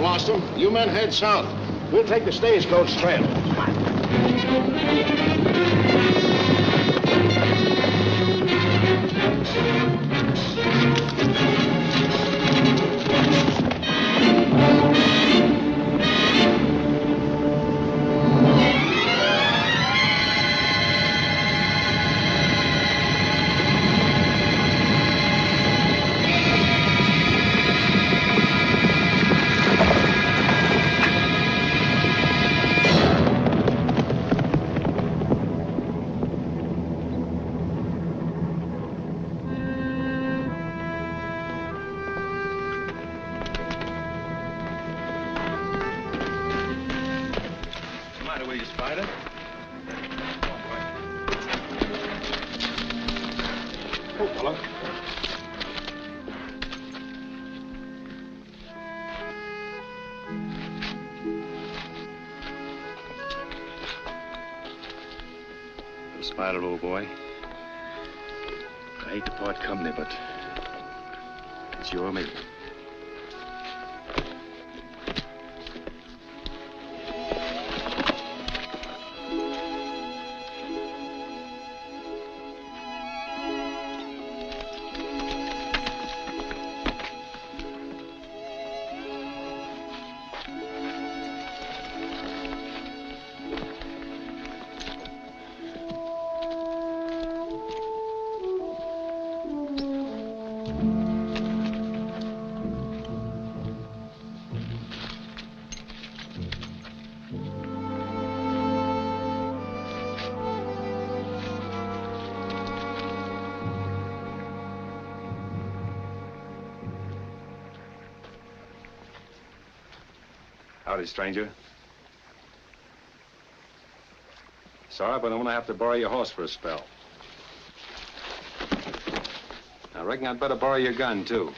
lost him. You men head south. We'll take the stagecoach trail. Come on. Spider, old boy. I hate to part company, but it's you or me. Howdy, stranger. Sorry, but I'm gonna have to borrow your horse for a spell. I reckon I'd better borrow your gun, too.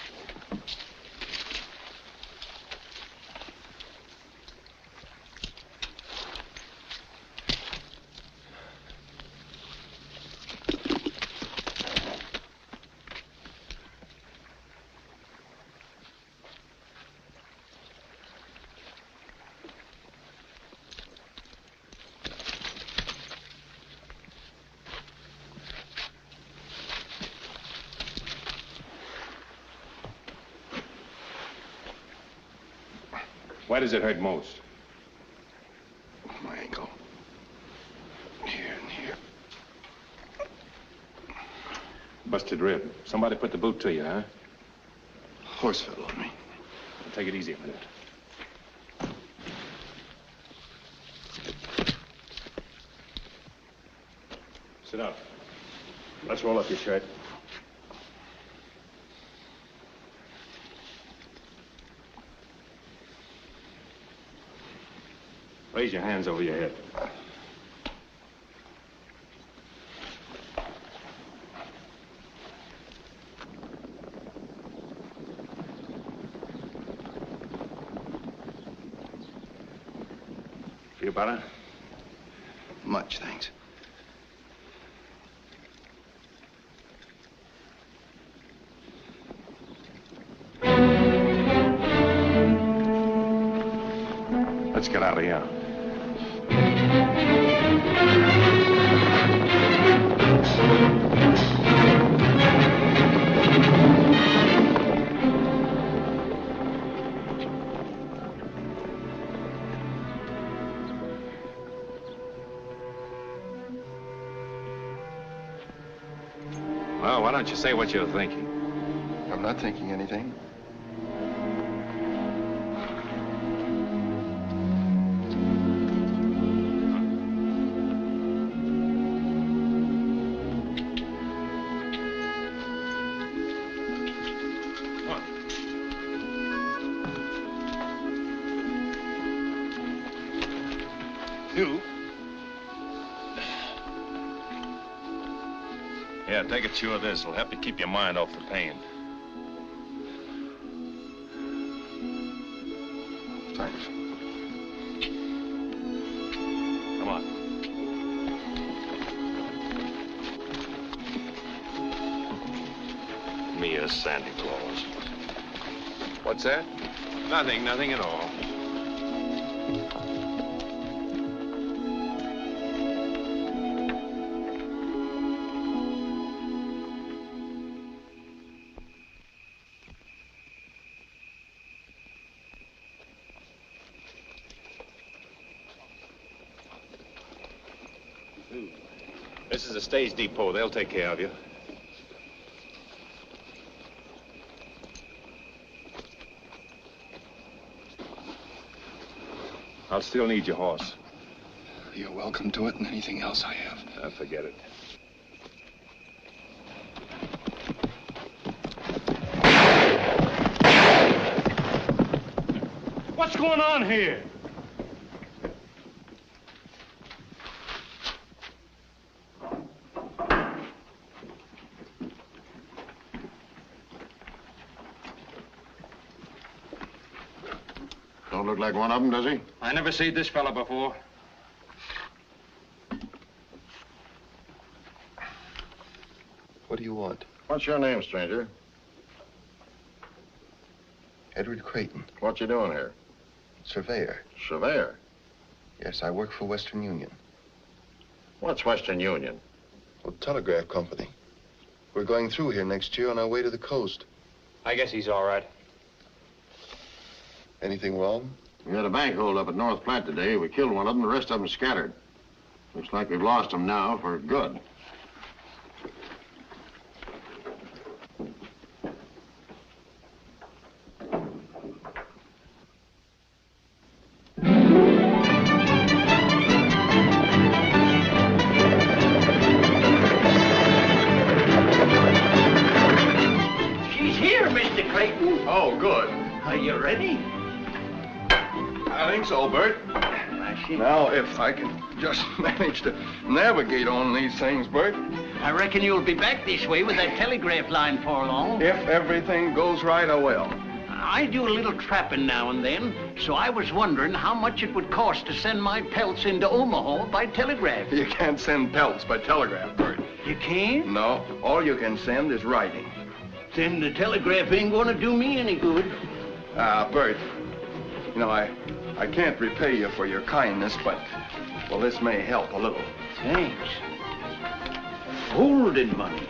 Where does it hurt most? My ankle. Here and here. Busted rib. Somebody put the boot to you, huh? Horse fell on me. Well, take it easy a minute. Sit down. Let's roll up your shirt. Raise your hands over your head. Feel better? Much, thanks. Let's get out of here. Well, why don't you say what you're thinking? I'm not thinking anything. You? Yeah, take a chew of this. It'll help you keep your mind off the pain. Thanks. Come on. Me as Santa Claus. What's that? Nothing at all. This is a stage depot. They'll take care of you. I'll still need your horse. You're welcome to it and anything else I have. Forget it. What's going on here? Don't look like one of them, does he? I never seen this fella before. What do you want? What's your name, stranger? Edward Creighton, What you doing here? surveyor. Surveyor. Yes, I work for Western Union. What's Western Union? Well, telegraph company. We're going through here next year on our way to the coast. I guess he's all right. Anything wrong? We had a bank hold up at North Platte today. We killed one of them, the rest of them scattered. Looks like we've lost them now for good. She's here, Mr. Creighton. Oh, good. Are you ready? I think so, Bert. Now, if I can just manage to navigate on these things, Bert. I reckon you'll be back this way with that telegraph line for long. If everything goes right, I will. I do a little trapping now and then, so I was wondering how much it would cost to send my pelts into Omaha by telegraph. You can't send pelts by telegraph, Bert. You can't? No, all you can send is writing. Then the telegraph ain't gonna do me any good. Bert, you know, I can't repay you for your kindness, but, well, this may help a little. Thanks. Golden money.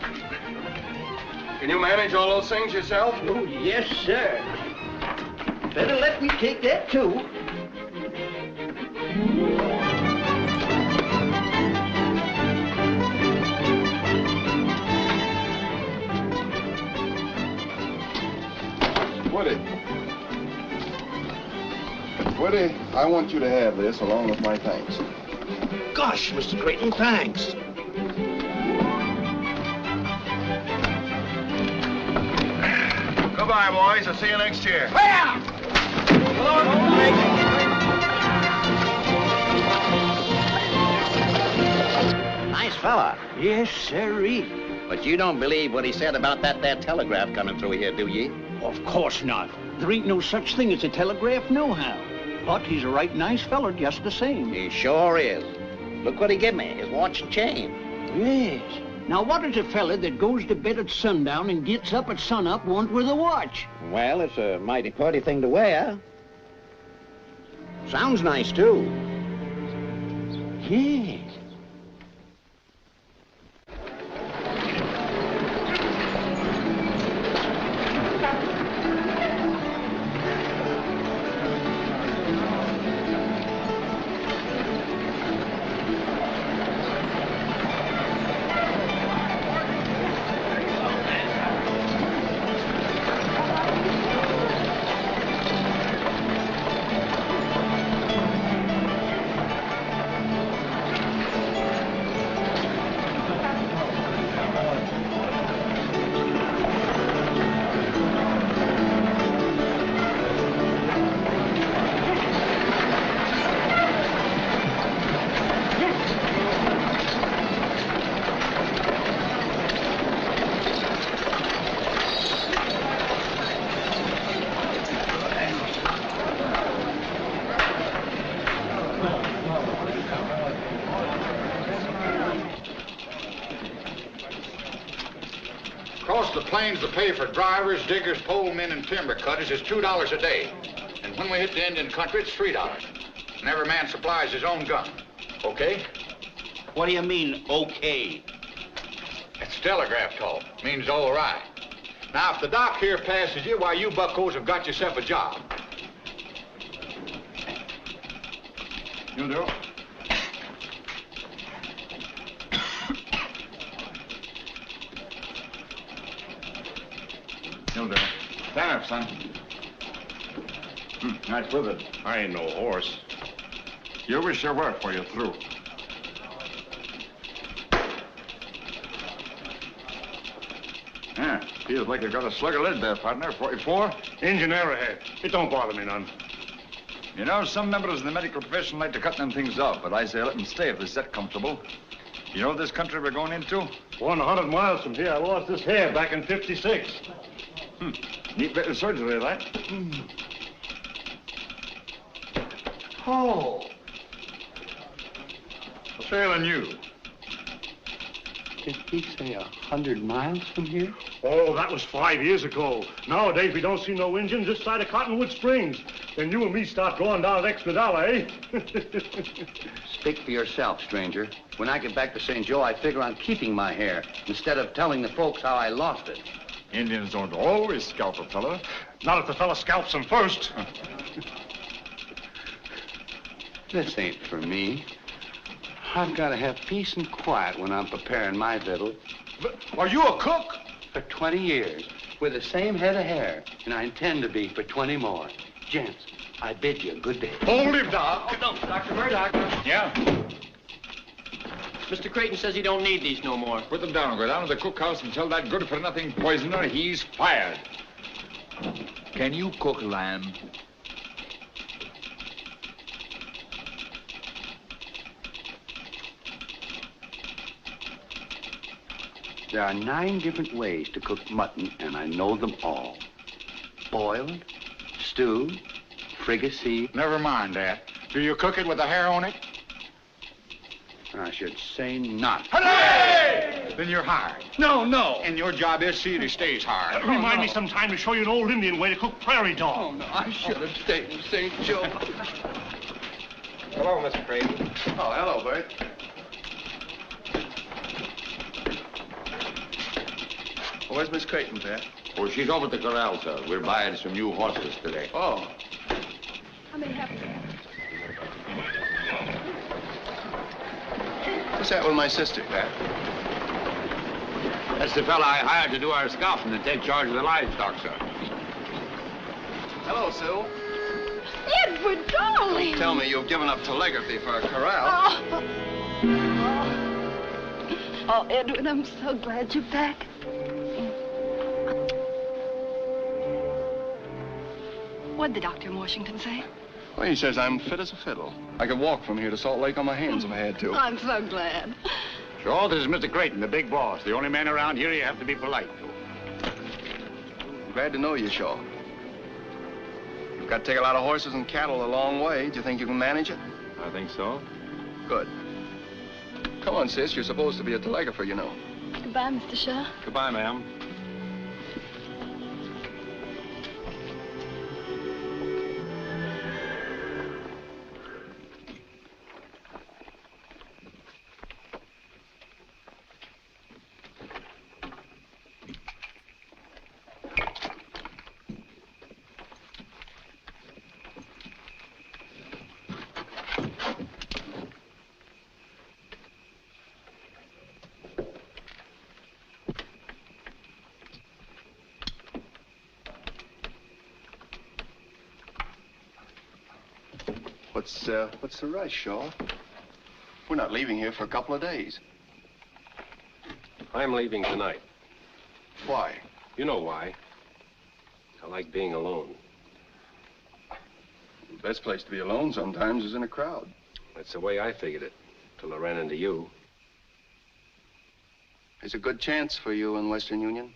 Can you manage all those things yourself? Oh, yes, sir. Better let me take that, too. Woody, I want you to have this along with my thanks. Gosh, Mr. Creighton, thanks. Goodbye, boys. I'll see you next year. Nice fella. Yes, sirree. But you don't believe what he said about that there telegraph coming through here, do ye? Of course not. There ain't no such thing as a telegraph nohow. But he's a right nice feller just the same. He sure is. Look what he give me, his watch and chain. Yes. Now, what does a fella that goes to bed at sundown and gets up at sunup want with a watch? Well, it's a mighty pretty thing to wear. Sounds nice, too. Yes. Across the plains, the pay for drivers, diggers, pole men, and timber cutters is $2 a day. When we hit the Indian country, it's $3. And every man supplies his own gun. Okay? What do you mean, okay? It's telegraph talk. Means all right. Now, if the doc here passes you, why, you buckos have got yourself a job. You'll do. You'll do. Stand up, son. Nice with it. I ain't no horse. You wish you were before you're through. Yeah, feels like you've got a slug of lead there, partner. 44? Engine arrowhead. It don't bother me none. You know, some members of the medical profession like to cut them things off, but I say let them stay if they're set comfortable. You know this country we're going into? 100 miles from here, I lost this hair back in '56. Neat bit of surgery, that. Oh. Failing you. Did he say 100 miles from here? Oh, that was 5 years ago. Nowadays, we don't see no Indians this side of Cottonwood Springs. Then you and me start drawing down an extra dollar, eh? Speak for yourself, stranger. When I get back to St. Joe, I figure on keeping my hair instead of telling the folks how I lost it. Indians don't always scalp a fella. Not if the fella scalps him first. This ain't for me. I've got to have peace and quiet when I'm preparing my victual. But are you a cook? For 20 years, with the same head of hair, and I intend to be for 20 more. Gents, I bid you a good day. Hold him, Doc. No, Dr. Murdoch. Yeah? Mr. Creighton says he don't need these no more. Put them down. Go down to the cookhouse and tell that good-for-nothing poisoner he's fired. Can you cook lamb? There are 9 different ways to cook mutton, and I know them all. Boiled, stewed, fricasseed. Never mind that. Do you cook it with the hair on it? I should say not. Hooray! Then you're hired. No, no. And your job is see that he stays hired. Remind me sometime to show you an old Indian way to cook prairie dog. Oh, no, I should have stayed in St. Joe. Hello, Mr. Creighton. Oh, hello, Bert. Where's Miss Creighton, Pat? Oh, she's over at the corral, sir. We're buying some new horses today. Oh. How many have What's that with my sister, Pat? That's the fella I hired to do our scouting and take charge of the livestock, sir. Hello, Sue. Edward, darling! Tell me you've given up telegraphy for a corral. Oh, Edward, I'm so glad you're back. What'd the doctor in Washington say? Well, he says I'm fit as a fiddle. I could walk from here to Salt Lake on my hands if I had to. I'm so glad. Sure, this is Mr. Creighton, the big boss. The only man around here you have to be polite to. I'm glad to know you, Shaw. You've got to take a lot of horses and cattle a long way. Do you think you can manage it? I think so. Good. Come on, sis. You're supposed to be a telegrapher, you know. Goodbye, Mr. Shaw. Goodbye, ma'am. What's the rush, Shaw? We're not leaving here for a couple of days. I'm leaving tonight. Why? You know why. I like being alone. The best place to be alone sometimes is in a crowd. That's the way I figured it, till I ran into you. There's a good chance for you in Western Union.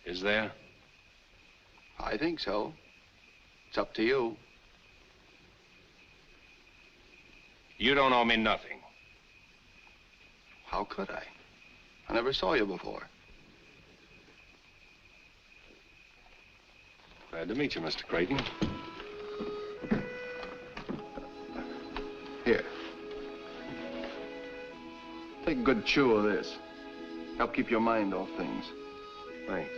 Is there? I think so. It's up to you. You don't owe me nothing. How could I? I never saw you before. Glad to meet you, Mr. Creighton. Here. Take a good chew of this. Help keep your mind off things. Thanks.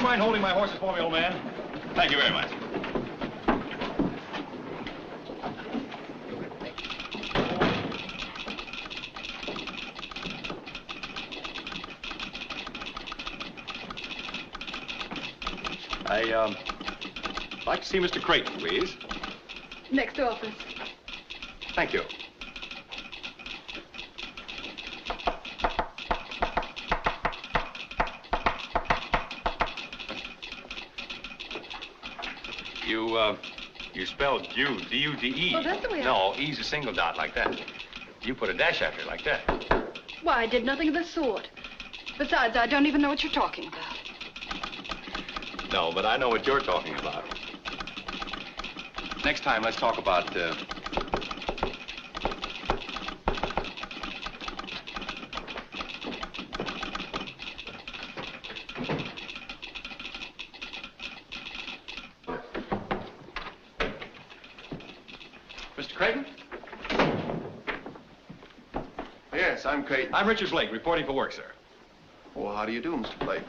Mind holding my horses for me, old man? Thank you very much. I'd like to see Mr. Creighton, please. Next office. Thank you. You spelled Jude, D-U-D-E. Oh, that's the way I... No, E's a single dot like that. You put a dash after it like that. Why, I did nothing of the sort. Besides, I don't even know what you're talking about. No, but I know what you're talking about. Next time, let's talk about, Mr. Creighton? Yes, I'm Creighton. I'm Richard Blake, reporting for work, sir. Well, how do you do, Mr. Blake?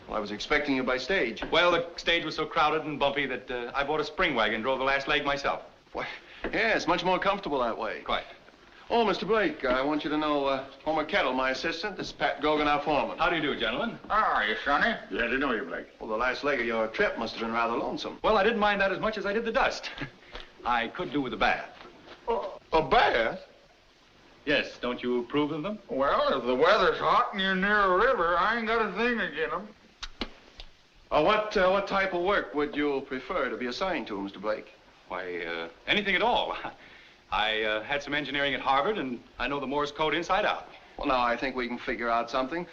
Well, I was expecting you by stage. well, the stage was so crowded and bumpy that I bought a spring wagon and drove the last leg myself. Why, yeah, it's much more comfortable that way. Quite. Oh, Mr. Blake, I want you to know Homer Kettle, my assistant. This is Pat Gogan, our foreman. How do you do, gentlemen? How are you, Sonny? Glad to know you, Blake. Well, the last leg of your trip must have been rather lonesome. Well, I didn't mind that as much as I did the dust. I could do with a bath. A bath? Yes, don't you approve of them? Well, if the weather's hot and you're near a river, I ain't got a thing against them. What type of work would you prefer to be assigned to, Mr. Blake? Why, anything at all. I had some engineering at Harvard, and I know the Morse code inside out. Well, now, I think we can figure out something.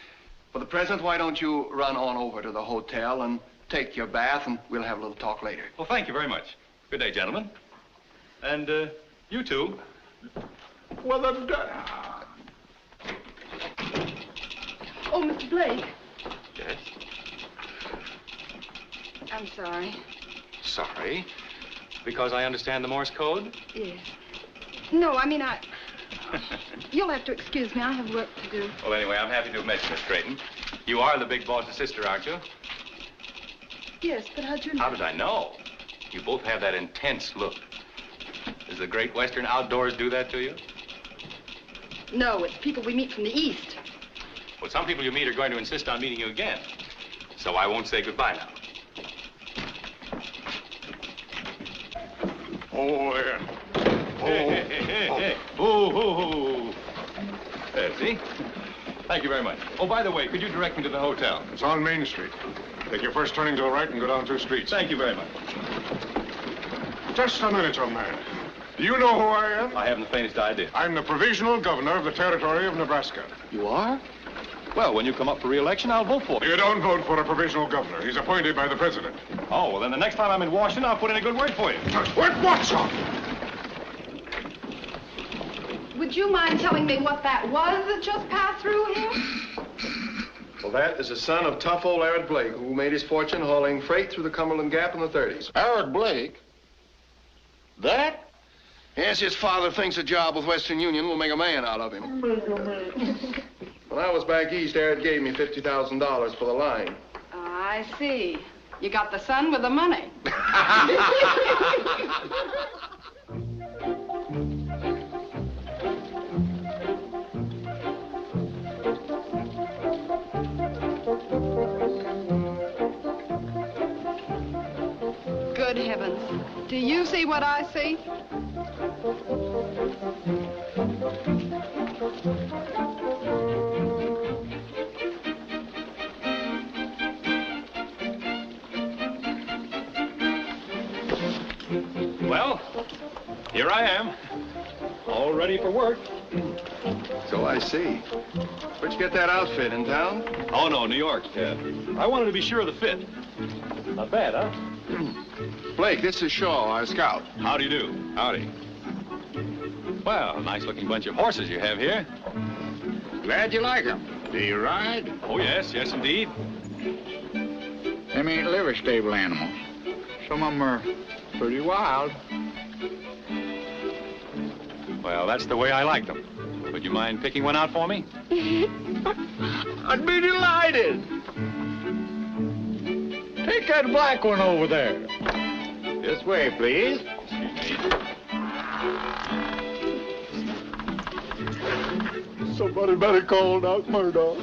For the present, why don't you run on over to the hotel and take your bath, and we'll have a little talk later. Well, thank you very much. Good day, gentlemen. And, you two. Well, Oh, Mr. Blake. Yes? I'm sorry. Sorry? Because I understand the Morse code? Yes. No, I mean, You'll have to excuse me. I have work to do. Well, anyway, I'm happy to have met you, Miss Creighton. You are the big boss's sister, aren't you? Yes, but how'd you know? How did I know? You both have that intense look. Does the great Western outdoors do that to you? No, it's people we meet from the East. Well, some people you meet are going to insist on meeting you again. So I won't say goodbye now. Oh, yeah. Hey. Oh. There, see? Thank you very much. Oh, by the way, could you direct me to the hotel? It's on Main Street. Take your first turning to the right and go down 2 streets. Thank you very much. Just a minute, young man. Do you know who I am? I haven't the faintest idea. I'm the provisional governor of the territory of Nebraska. You are? Well, when you come up for re-election, I'll vote for you. You don't vote for a provisional governor. He's appointed by the president. Oh, well, then the next time I'm in Washington, I'll put in a good word for you. What, son? Would you mind telling me what that was that just passed through here? Well, that is the son of tough old Eric Blake, who made his fortune hauling freight through the Cumberland Gap in the 30s. Eric Blake? That? Yes, his father thinks a job with Western Union will make a man out of him. When I was back east, Eric gave me $50,000 for the line. I see. You got the son with the money. Good heavens. Do you see what I see? Here I am. All ready for work. So I see. Where'd you get that outfit, in town? Oh, no, New York. I wanted to be sure of the fit. Not bad, huh? Blake, this is Shaw, our scout. How do you do? Howdy. Well, nice-looking bunch of horses you have here. Glad you like 'em. Do you ride? Oh, yes, indeed. Them ain't liver stable animals. Some of 'em are pretty wild. Well, that's the way I like them. Would you mind picking one out for me? I'd be delighted. Take that black one over there. This way, please. Somebody better call Doc Murdoch.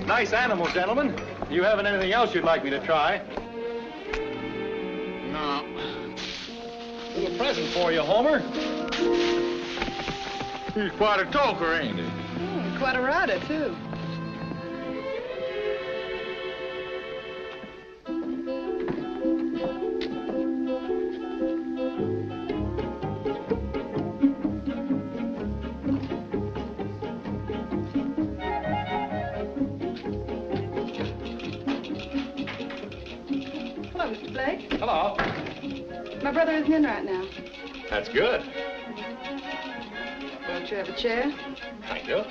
Nice animals, gentlemen. You haven't anything else you'd like me to try? No. Little present for you, Homer. He's quite a talker, ain't he? Quite a rider, too. Hello, Mr. Blake. Hello. My brother isn't in right now. That's good. Won't you have a chair? Thank you.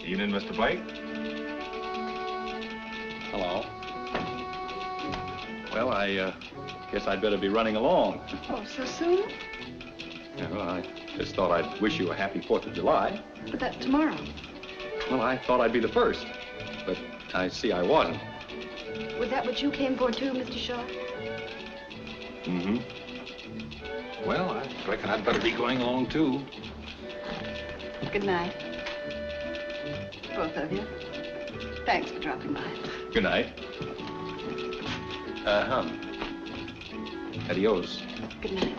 Evening, Mr. Blake. Hello. Well, I guess I'd better be running along. Oh, so soon? Yeah, well, I just thought I'd wish you a happy 4th of July. But that's tomorrow. Well, I thought I'd be the first, but I see I wasn't. Was that what you came for, too, Mr. Shaw? Mm-hmm. Well, I reckon I'd better be going along, too. Good night. Both of you. Thanks for dropping by. Good night. Adios. Good night.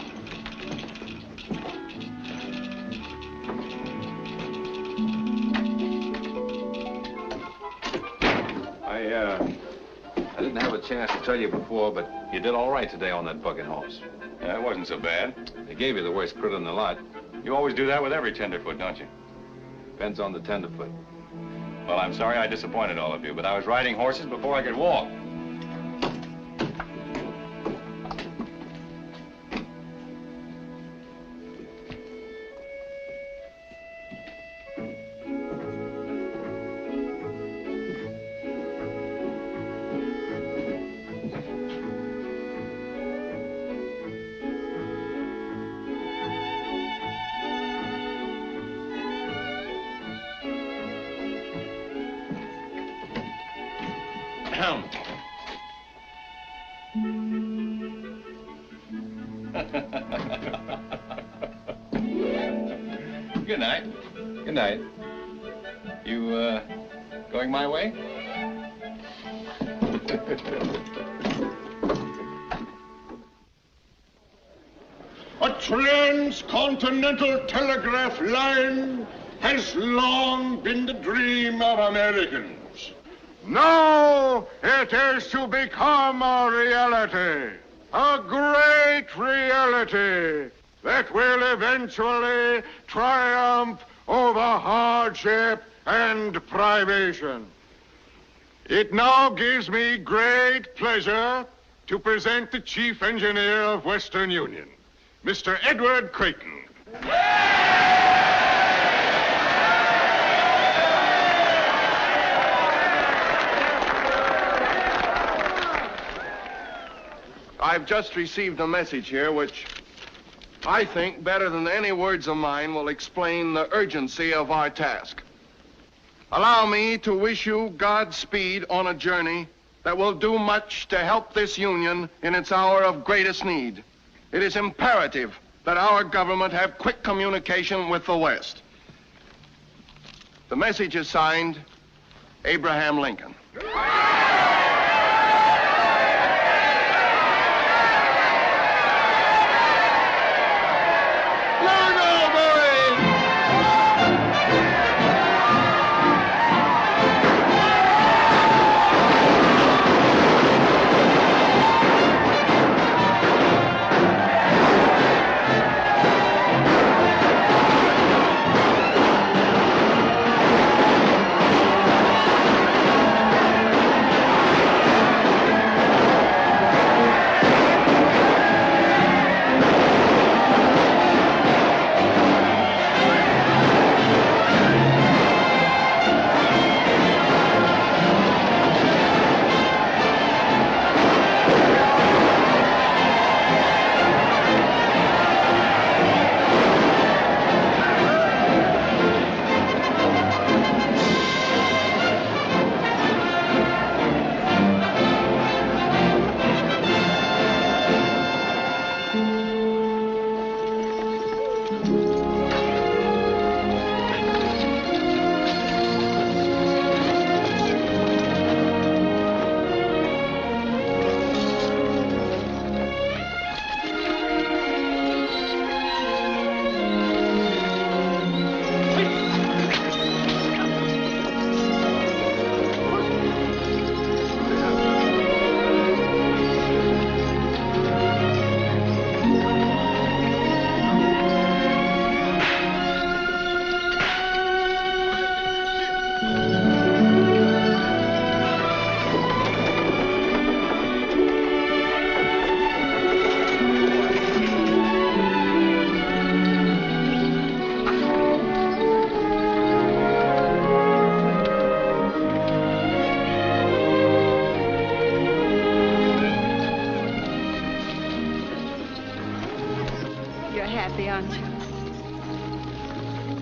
I didn't have a chance to tell you before, but you did all right today on that bucking horse. Yeah, it wasn't so bad. They gave you the worst critter in the lot. You always do that with every tenderfoot, don't you? Depends on the tenderfoot. Well, I'm sorry I disappointed all of you, but I was riding horses before I could walk. Good night. Good night. You Going my way? A transcontinental telegraph line has long been the dream of Americans. Now it is to become a reality, a great reality that will eventually triumph over hardship and privation. It now gives me great pleasure to present the Chief Engineer of Western Union, Mr. Edward Creighton. I've just received a message here which I think better than any words of mine will explain the urgency of our task. Allow me to wish you Godspeed on a journey that will do much to help this union in its hour of greatest need. It is imperative that our government have quick communication with the West. The message is signed, Abraham Lincoln.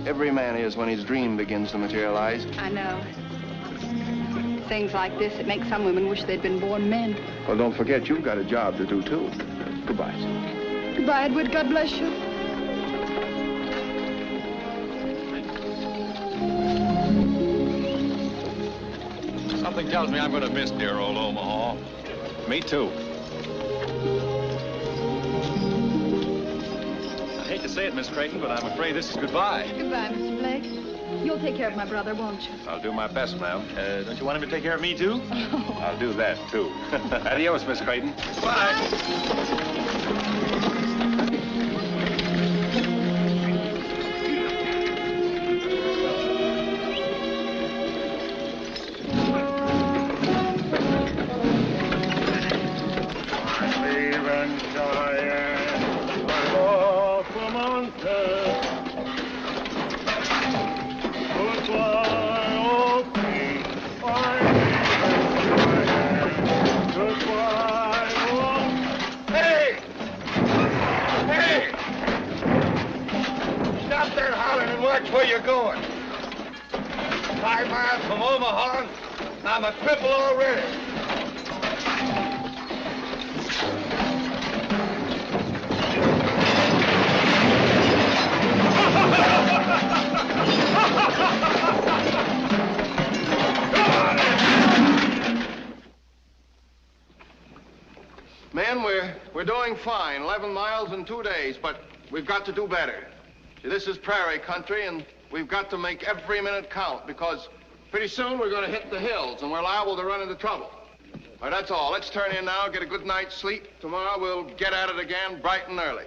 Every man is when his dream begins to materialize. I know. Things like this, it makes some women wish they'd been born men. Well, don't forget, you've got a job to do, too. Goodbye. Goodbye, Edward. God bless you. Something tells me I'm going to miss dear old Omaha. Me too. I hate to say it, Miss Creighton, but I'm afraid this is goodbye. Goodbye, Mr. Blake. You'll take care of my brother, won't you? I'll do my best, ma'am. Don't you want him to take care of me, too? Oh. I'll do that, too. Adios, Miss Creighton. Bye. Where you going? 5 miles from Omaha. I'm a cripple already. doing fine, 11 miles in 2 days, but we've got to do better. See, this is prairie country, and we've got to make every minute count, because pretty soon we're going to hit the hills, and we're liable to run into trouble. All right, that's all. Let's turn in now, get a good night's sleep. Tomorrow we'll get at it again bright and early.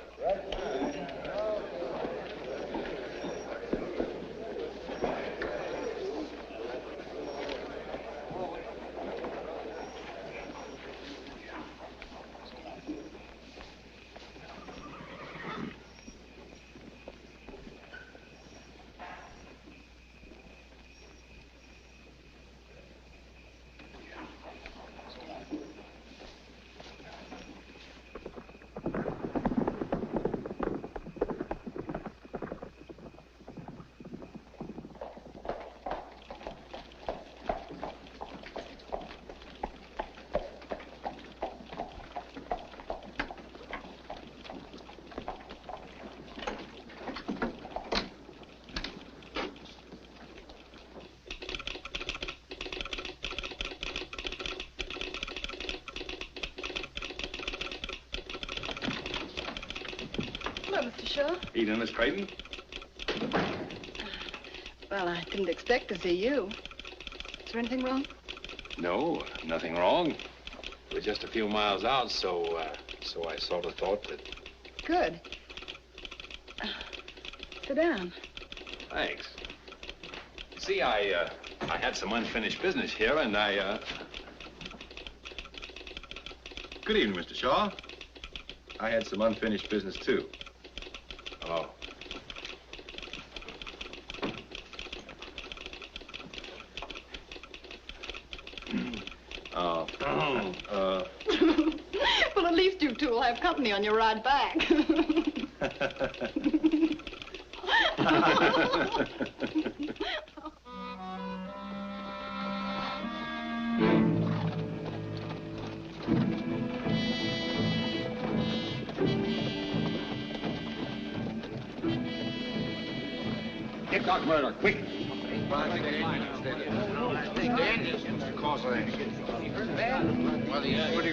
Hello, Mr. Shaw. Evening, Miss Creighton. Well, I didn't expect to see you. Is there anything wrong? No, nothing wrong. We're just a few miles out, so I sort of thought that... Good. Sit down. Thanks. See, I had some unfinished business here, and Good evening, Mr. Shaw. I had some unfinished business, too. Oh. Well, at least you two will have company on your ride back. Get Doc Murdoch, quick. Pretty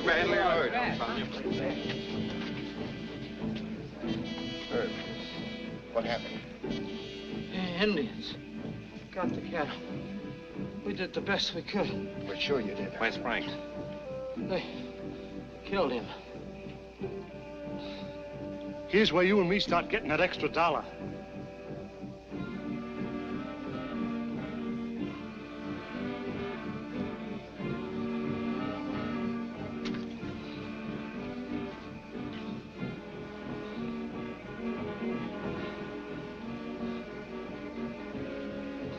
badly hurt. Herb, what happened? Indians. Got the cattle. We did the best we could. We're sure you did. Where's Frank? They killed him. Here's where you and me start getting that extra $1.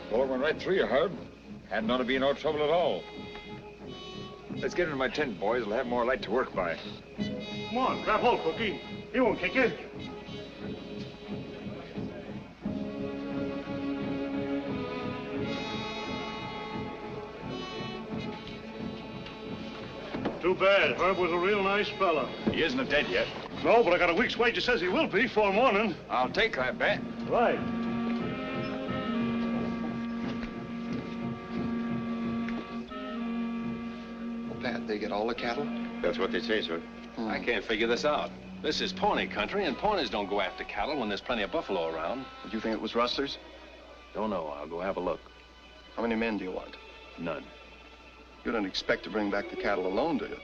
Bullet went right through you, Herb. Hadn't ought to be no trouble at all. Let's get into my tent, boys. We'll have more light to work by. Come on, grab hold, Cookie. He won't kick you. Too bad. Herb was a real nice fella. He isn't dead yet. No, but I got a week's wages says he will be before morning. I'll take that bet. Right. Pat, they get all the cattle? That's what they say, sir. I can't figure this out. This is Pawnee country, and Pawnees don't go after cattle when there's plenty of buffalo around. Do you think it was rustlers? Don't know. I'll go have a look. How many men do you want? None. You don't expect to bring back the cattle alone, do you?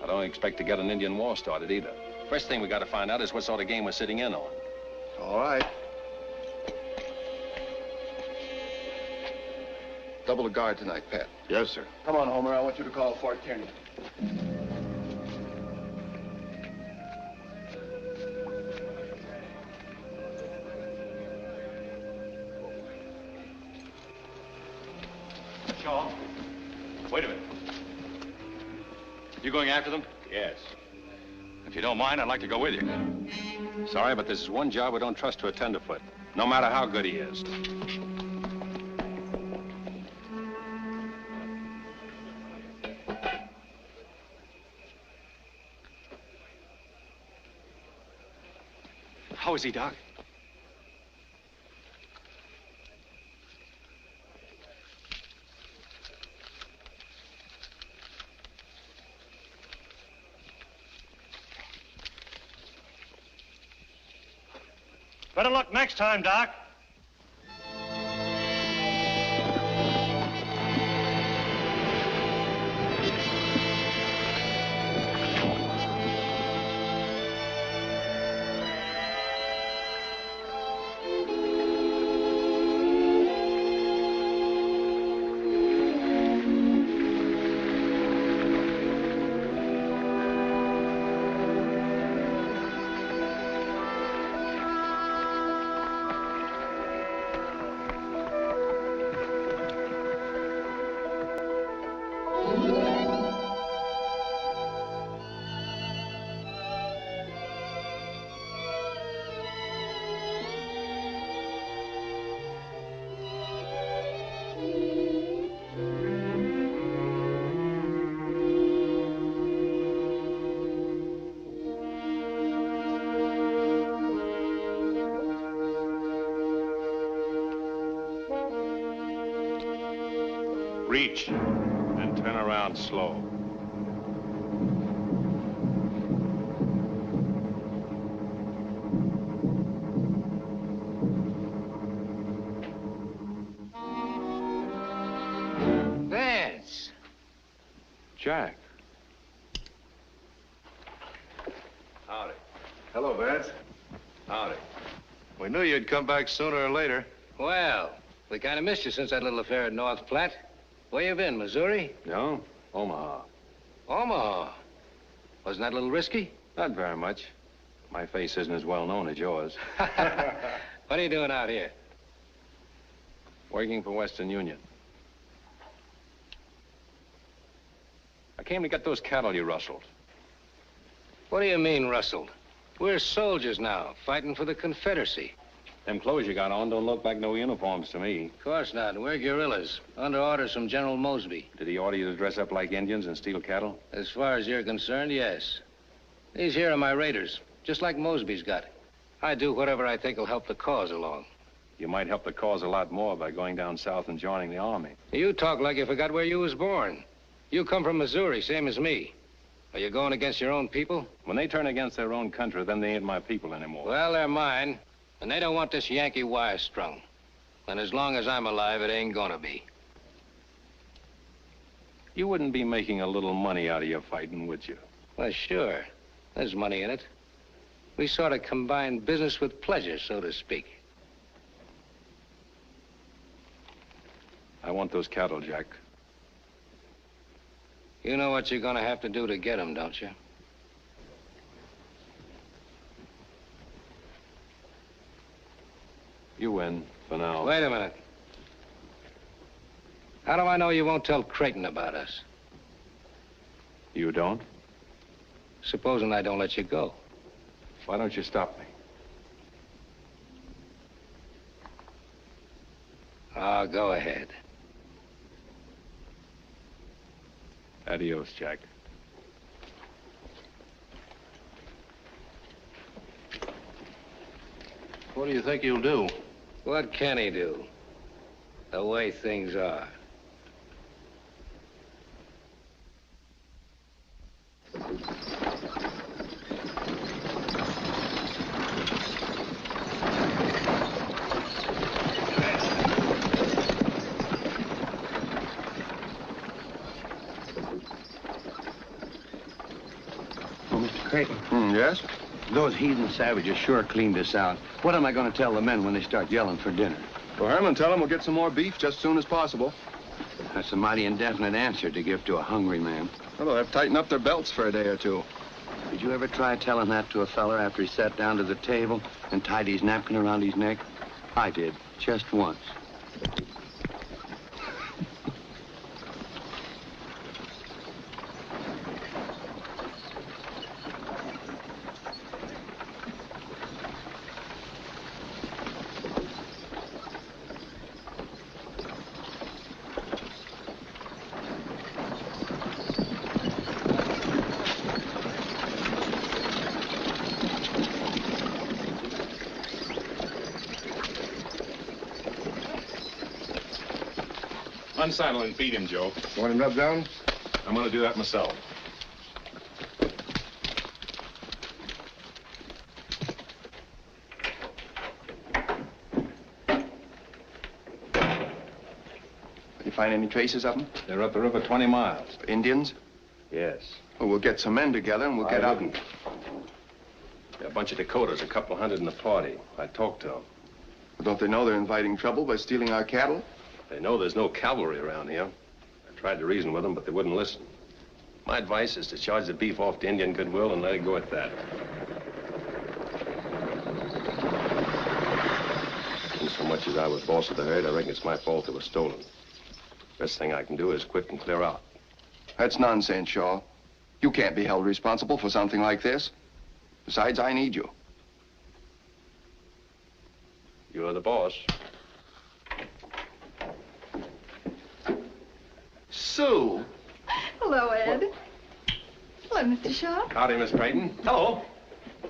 I don't expect to get an Indian war started either. First thing we got to find out is what sort of game we're sitting in on. All right. Double the guard tonight, Pat. Yes, sir. Come on, Homer. I want you to call Fort Kearney. Shaw, wait a minute. You going after them? Yes. If you don't mind, I'd like to go with you. Sorry, but this is one job we don't trust to a tenderfoot, no matter how good he is. How is he, Doc? Better luck next time, Doc. Reach and turn around slow. Vance. Jack. Howdy. Hello, Vance. Howdy. We knew you'd come back sooner or later. Well, we kind of missed you since that little affair at North Platte. Where you been, Missouri? No, Omaha. Omaha. Wasn't that a little risky? Not very much. My face isn't as well known as yours. What are you doing out here? Working for Western Union. I came to get those cattle you rustled. What do you mean, rustled? We're soldiers now, fighting for the Confederacy. Them clothes you got on don't look like no uniforms to me. Of course not. We're guerrillas, under orders from General Mosby. Did he order you to dress up like Indians and steal cattle? As far as you're concerned, yes. These here are my raiders, just like Mosby's got. I do whatever I think will help the cause along. You might help the cause a lot more by going down south and joining the army. You talk like you forgot where you was born. You come from Missouri, same as me. Are you going against your own people? When they turn against their own country, then they ain't my people anymore. Well, they're mine. And they don't want this Yankee wire strung. And as long as I'm alive, it ain't gonna be. You wouldn't be making a little money out of your fighting, would you? Well, sure. There's money in it. We sort of combine business with pleasure, so to speak. I want those cattle, Jack. You know what you're gonna have to do to get them, don't you? You win, for now. Wait a minute. How do I know you won't tell Creighton about us? You don't? Supposing I don't let you go. Why don't you stop me? Oh, go ahead. Adios, Jack. What do you think you'll do? What can he do? The way things are. Creighton. Yes? Those heathen savages sure cleaned us out. What am I going to tell the men when they start yelling for dinner? Well, Herman, tell them we'll get some more beef just as soon as possible. That's a mighty indefinite answer to give to a hungry man. Well, they'll have to tighten up their belts for a day or two. Did you ever try telling that to a feller after he sat down to the table and tied his napkin around his neck? I did, just once. Unsaddle and feed him, Joe. You want him rubbed down? I'm going to do that myself. find any traces of them? They're up the river 20 miles. Indians? Yes. Well, we'll get some men together and we'll get out. There are a bunch of Dakotas, a couple hundred in the party. I talked to them. Don't they know they're inviting trouble by stealing our cattle? They know there's no cavalry around here. I tried to reason with them, but they wouldn't listen. My advice is to charge the beef off to Indian goodwill and let it go at that. And so much as I was boss of the herd, I reckon it's my fault they were stolen. Best thing I can do is quit and clear out. That's nonsense, Shaw. You can't be held responsible for something like this. Besides, I need you. You're the boss. Sue! Hello, Ed. Hello, Mr. Shaw. Howdy, Miss Creighton. Hello.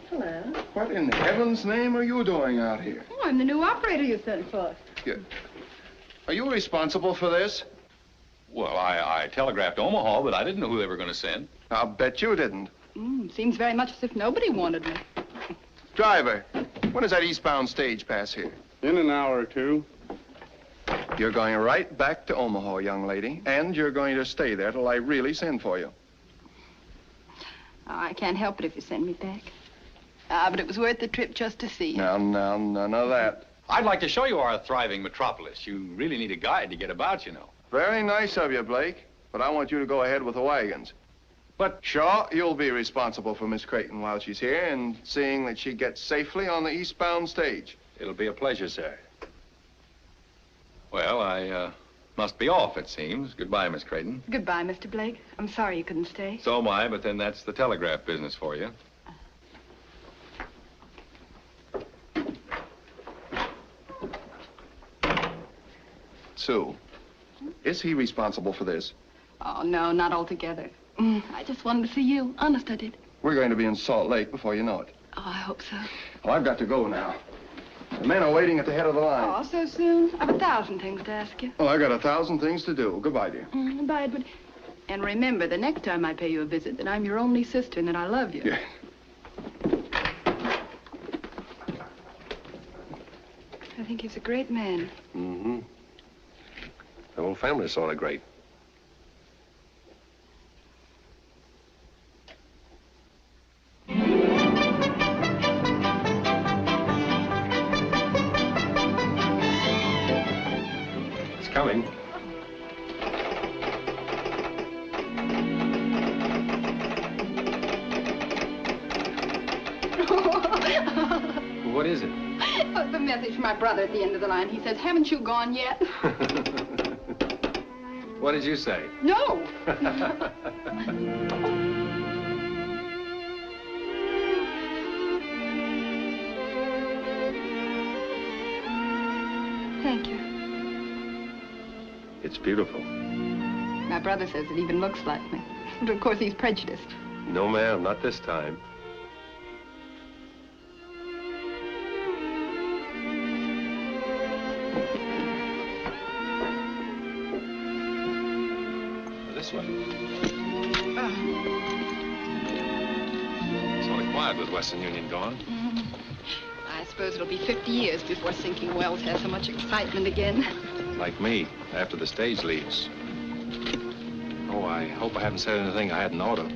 Hello. What in heaven's name are you doing out here? Oh, I'm the new operator you sent for. Are you responsible for this? Well, I telegraphed Omaha, but I didn't know who they were going to send. I'll bet you didn't. Seems very much as if nobody wanted me. Driver, when does that eastbound stage pass here? In an hour or two. You're going right back to Omaha, young lady, and you're going to stay there till I really send for you. Oh, I can't help it if you send me back. But it was worth the trip just to see you. Now, none of that. I'd like to show you our thriving metropolis. You really need a guide to get about, you know. Very nice of you, Blake, but I want you to go ahead with the wagons. But, Shaw, you'll be responsible for Miss Creighton while she's here and seeing that she gets safely on the eastbound stage. It'll be a pleasure, sir. well, I must be off, it seems. Goodbye, Miss Creighton. Goodbye, Mr. Blake. I'm sorry you couldn't stay. So am I, but then that's the telegraph business for you. Sue, is he responsible for this? Oh, no, not altogether. I just wanted to see you. Honest, I did. We're going to be in Salt Lake before you know it. Oh, I hope so. Well, I've got to go now. The men are waiting at the head of the line. Oh, so soon? I've 1,000 things to ask you. Well, I've got 1,000 things to do. Goodbye, dear. Goodbye, Edward. And remember, the next time I pay you a visit, that I'm your only sister and that I love you. Yeah. I think he's a great man. Mm-hmm. The whole family's sort of great. It's coming. What is it? Oh, the message from my brother at the end of the line. He says, haven't you gone yet? What did you say? No. Thank you. It's beautiful. My brother says it even looks like me. But of course, he's prejudiced. No, ma'am, not this time. This way. Sort of quiet with Western Union gone. I suppose it'll be 50 years before sinking wells has so much excitement again. Like me, after the stage leaves. Oh, I hope I haven't said anything I hadn't ought to.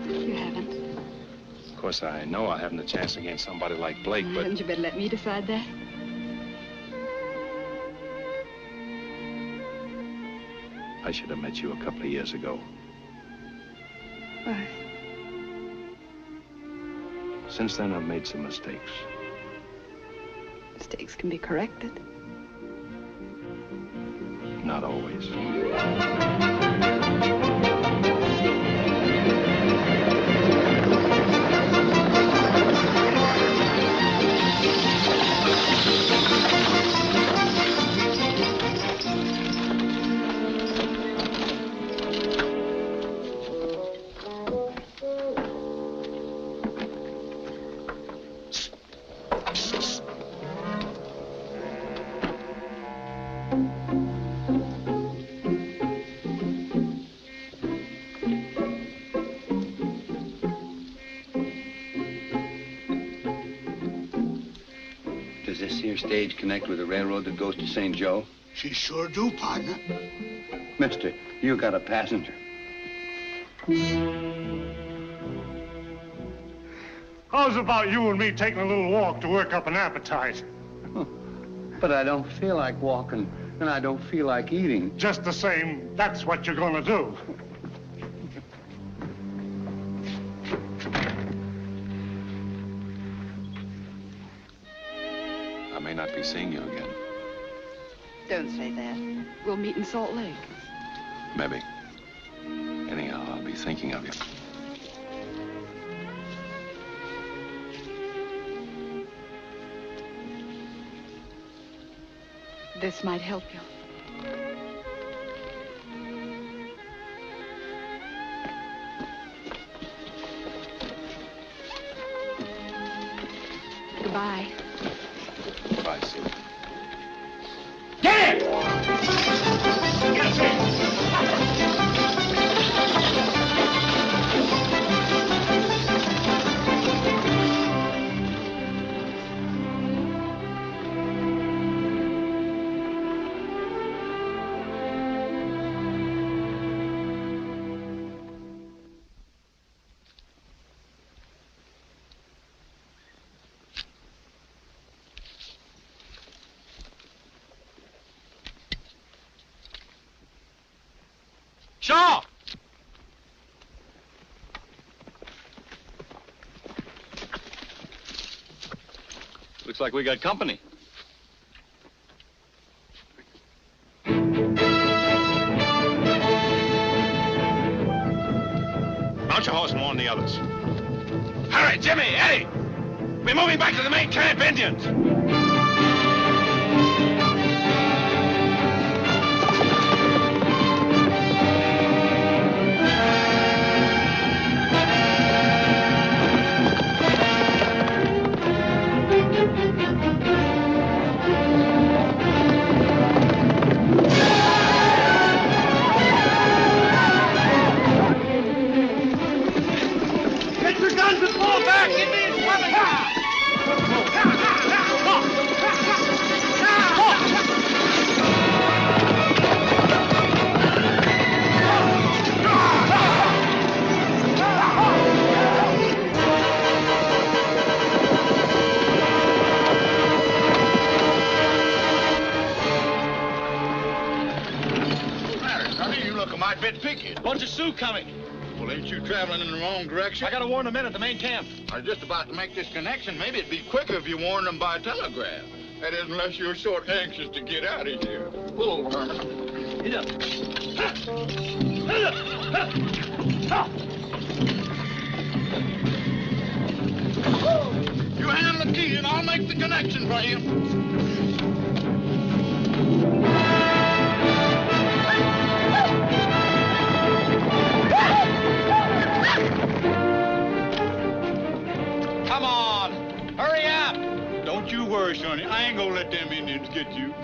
You haven't. Of course, I know I haven't a chance against somebody like Blake, but... Hadn't you better let me decide that? I should have met you a couple of years ago. Why? Since then, I've made some mistakes. Mistakes can be corrected. Not always. this here stage connect with the railroad that goes to St. Joe? She sure do, partner. Mister, you got a passenger. How's about you and me taking a little walk to work up an appetite? But I don't feel like walking, and I don't feel like eating. Just the same, that's what you're gonna do. I may not be seeing you again. Don't say that. We'll meet in Salt Lake. Maybe. Anyhow, I'll be thinking of you. This might help you. Goodbye. Bye, Sue. Get it! Get it! Shaw! Looks like we got company. Mount your horse and warn the others. Hurry, Jimmy, Eddie! We're moving back to the main camp, Indians! Bunch of Sioux coming. Well, ain't you traveling in the wrong direction? I gotta warn the men at the main camp. I was just about to make this connection. Maybe it'd be quicker if you warned them by telegraph. That is, unless you're sort anxious to get out of here. Pull over, Herman. Get up. You hand the key and I'll make the connection for you. Come on, hurry up. Don't you worry, Sonny. I ain't gonna let them Indians get you.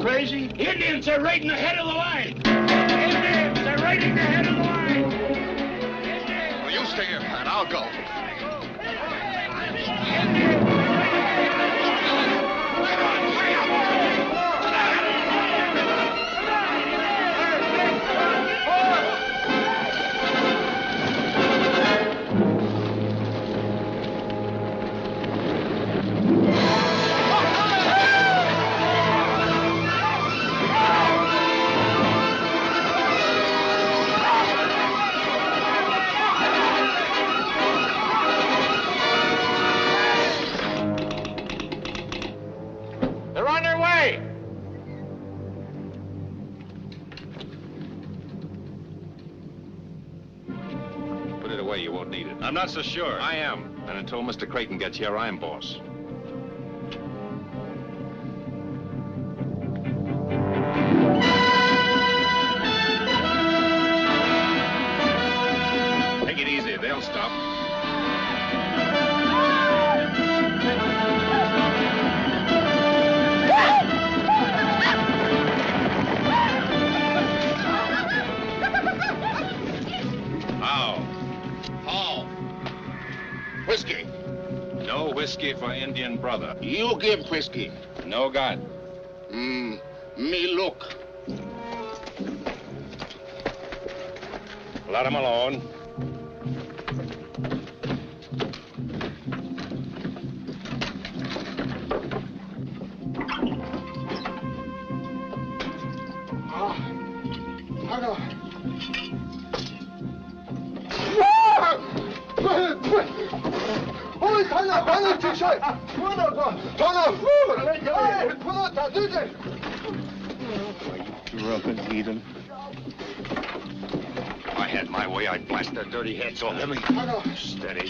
Crazy? Indians are raiding the head of the line. Indians are raiding the head of the line. Well, you stay here, Pat. I'll go. way, you won't need it. I'm not so sure. I am. And until Mr. Creighton gets here, I'm boss. Take it easy. They'll stop. How? Whiskey. No whiskey for Indian brother. You give whiskey. No God. Me look. Let him alone. Drunken heathen. If I had my way, I'd blast their dirty heads off. Let me... Steady.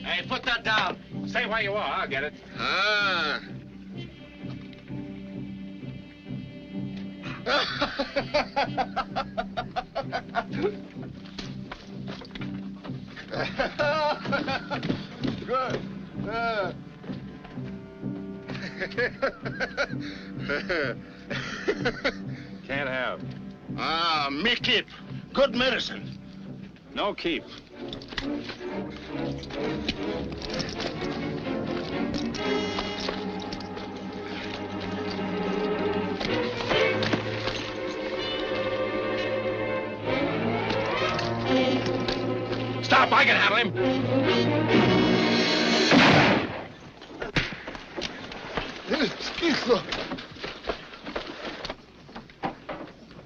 Hey, put that down. Stay where you are. I'll get it. Ah. Good. Can't have. Me keep. Good medicine. No keep. Stop! I can handle him!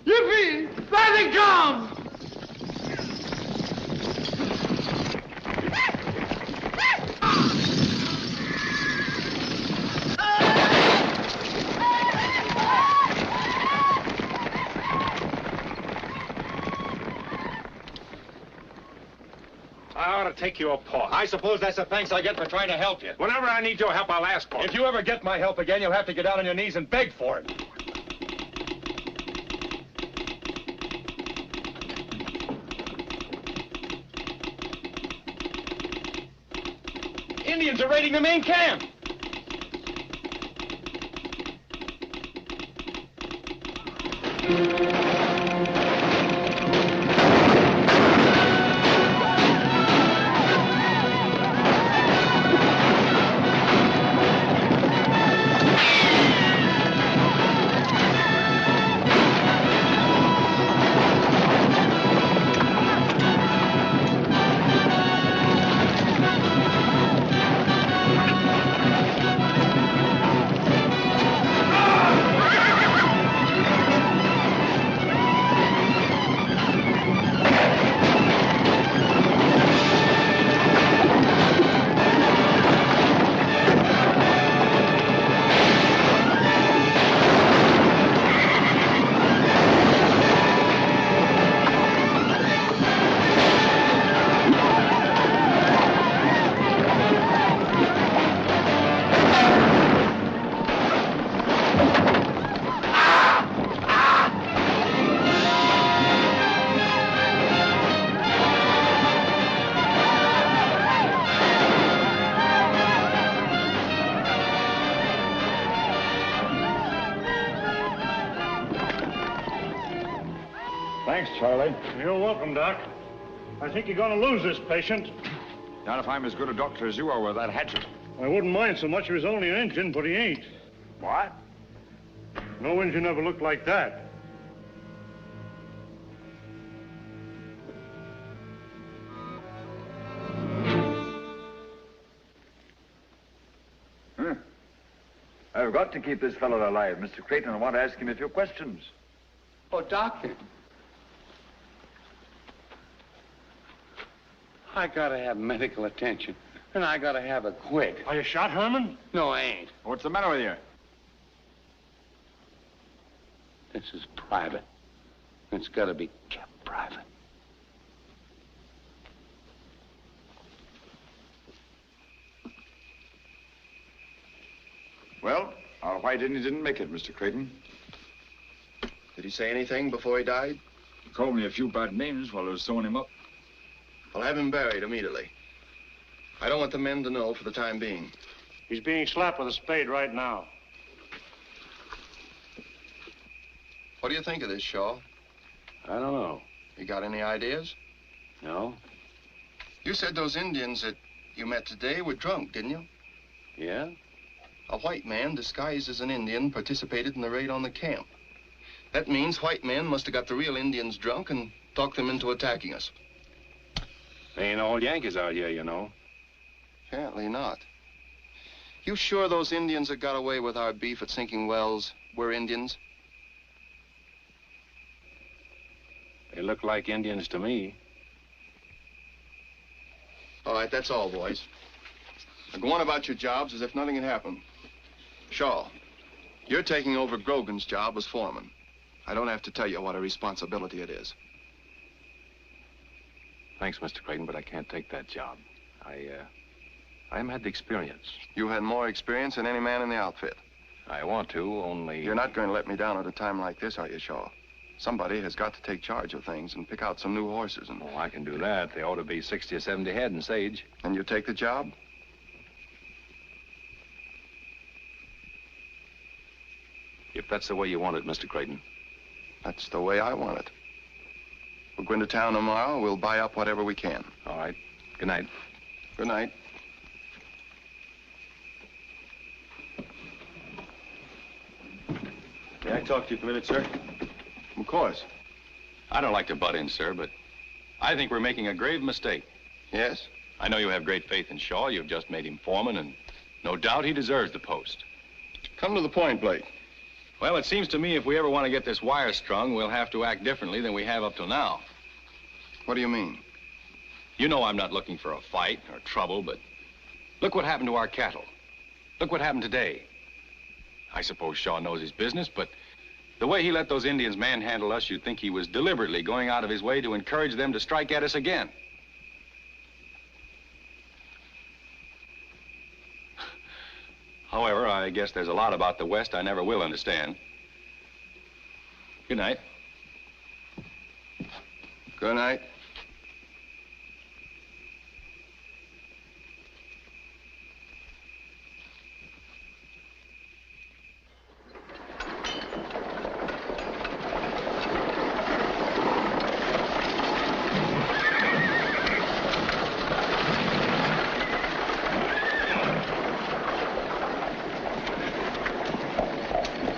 Yippee! There they come! I ought to take you apart. I suppose that's the thanks I get for trying to help you. Whenever I need your help, I'll ask for it. If you ever get my help again, you'll have to get down on your knees and beg for it. Indians are raiding the main camp. Thanks, Charlie. You're welcome, Doc. I think you're going to lose this patient. Not if I'm as good a doctor as you are with that hatchet. I wouldn't mind so much if he was only an Injun, but he ain't. What? No Injun ever looked like that. I've got to keep this fellow alive, Mr. Creighton. I want to ask him a few questions. Oh, Doctor. I gotta have medical attention, and I gotta have it quick. Are you shot, Herman? No, I ain't. What's the matter with you? This is private. It's gotta be kept private. Well, our white Indian didn't make it, Mr. Creighton. Did he say anything before he died? He called me a few bad names while I was sewing him up. I'll have him buried immediately. I don't want the men to know for the time being. He's being slapped with a spade right now. What do you think of this, Shaw? I don't know. You got any ideas? No? You said those Indians that you met today were drunk, didn't you? Yeah? A white man disguised as an Indian participated in the raid on the camp. That means white men must have got the real Indians drunk and talked them into attacking us. They ain't all Yankees out here, you know. Apparently not. You sure those Indians that got away with our beef at Sinking Wells were Indians? They look like Indians to me. All right, that's all, boys. Now go on about your jobs as if nothing had happened. Shaw, you're taking over Grogan's job as foreman. I don't have to tell you what a responsibility it is. Thanks, Mr. Creighton, but I can't take that job. I haven't had the experience. You had more experience than any man in the outfit. I want to, only... You're not going to let me down at a time like this, are you, Shaw? Somebody has got to take charge of things and pick out some new horses and... Oh, I can do that. They ought to be 60 or 70 head in Sage. And you take the job? If that's the way you want it, Mr. Creighton. That's the way I want it. We'll go into town tomorrow. We'll buy up whatever we can. All right. Good night. Good night. May I talk to you for a minute, sir? Of course. I don't like to butt in, sir, but I think we're making a grave mistake. Yes? I know you have great faith in Shaw. You've just made him foreman, and no doubt he deserves the post. Come to the point, Blake. Well, it seems to me if we ever want to get this wire strung, we'll have to act differently than we have up till now. What do you mean? You know I'm not looking for a fight or trouble, but look what happened to our cattle. Look what happened today. I suppose Shaw knows his business, but the way he let those Indians manhandle us, you'd think he was deliberately going out of his way to encourage them to strike at us again. However, I guess there's a lot about the West I never will understand. Good night. Good night.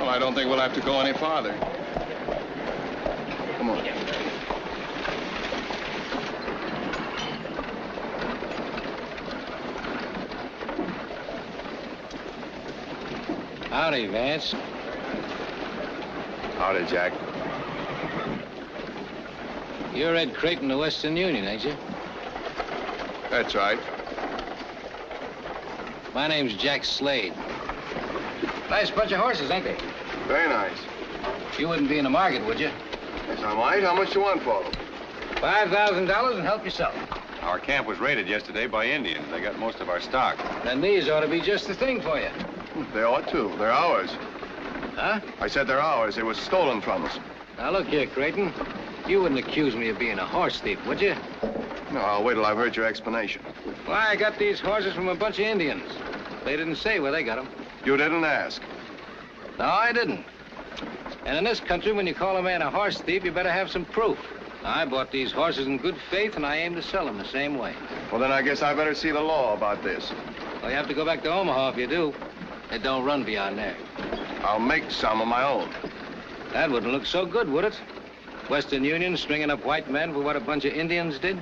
I don't think we'll have to go any farther. Come on. Howdy, Vance. Howdy, Jack. You're Ed Creighton of Western Union, ain't you? That's right. My name's Jack Slade. Nice bunch of horses, ain't they? Very nice. You wouldn't be in the market, would you? Yes, I might. How much you want for them? $5,000 and help yourself. Our camp was raided yesterday by Indians. They got most of our stock. Then these ought to be just the thing for you. They ought to. They're ours. Huh? I said they're ours. They were stolen from us. Now, look here, Creighton. You wouldn't accuse me of being a horse thief, would you? No, I'll wait till I've heard your explanation. Why, I got these horses from a bunch of Indians. They didn't say where they got them. You didn't ask. No, I didn't. And in this country, when you call a man a horse thief, you better have some proof. I bought these horses in good faith, and I aim to sell them the same way. Well, then I guess I better see the law about this. Well, you have to go back to Omaha if you do. It don't run beyond there. I'll make some of my own. That wouldn't look so good, would it? Western Union stringing up white men for what a bunch of Indians did?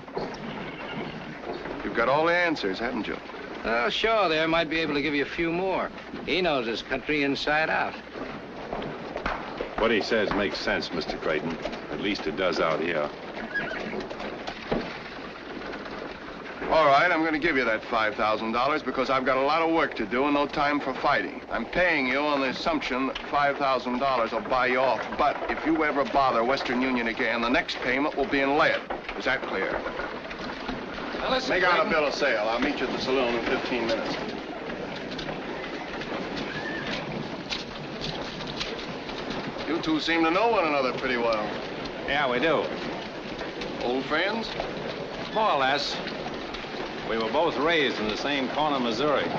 You've got all the answers, haven't you? Oh, sure, there might be able to give you a few more. He knows this country inside out. What he says makes sense, Mr. Creighton. At least it does out here. All right, I'm going to give you that $5,000 because I've got a lot of work to do and no time for fighting. I'm paying you on the assumption that $5,000 will buy you off. But if you ever bother Western Union again, the next payment will be in lead. Is that clear? Now, listen, Make out a bill of sale. I'll meet you at the saloon in 15 minutes. You two seem to know one another pretty well. Yeah, we do. Old friends? More or less. We were both raised in the same corner of Missouri.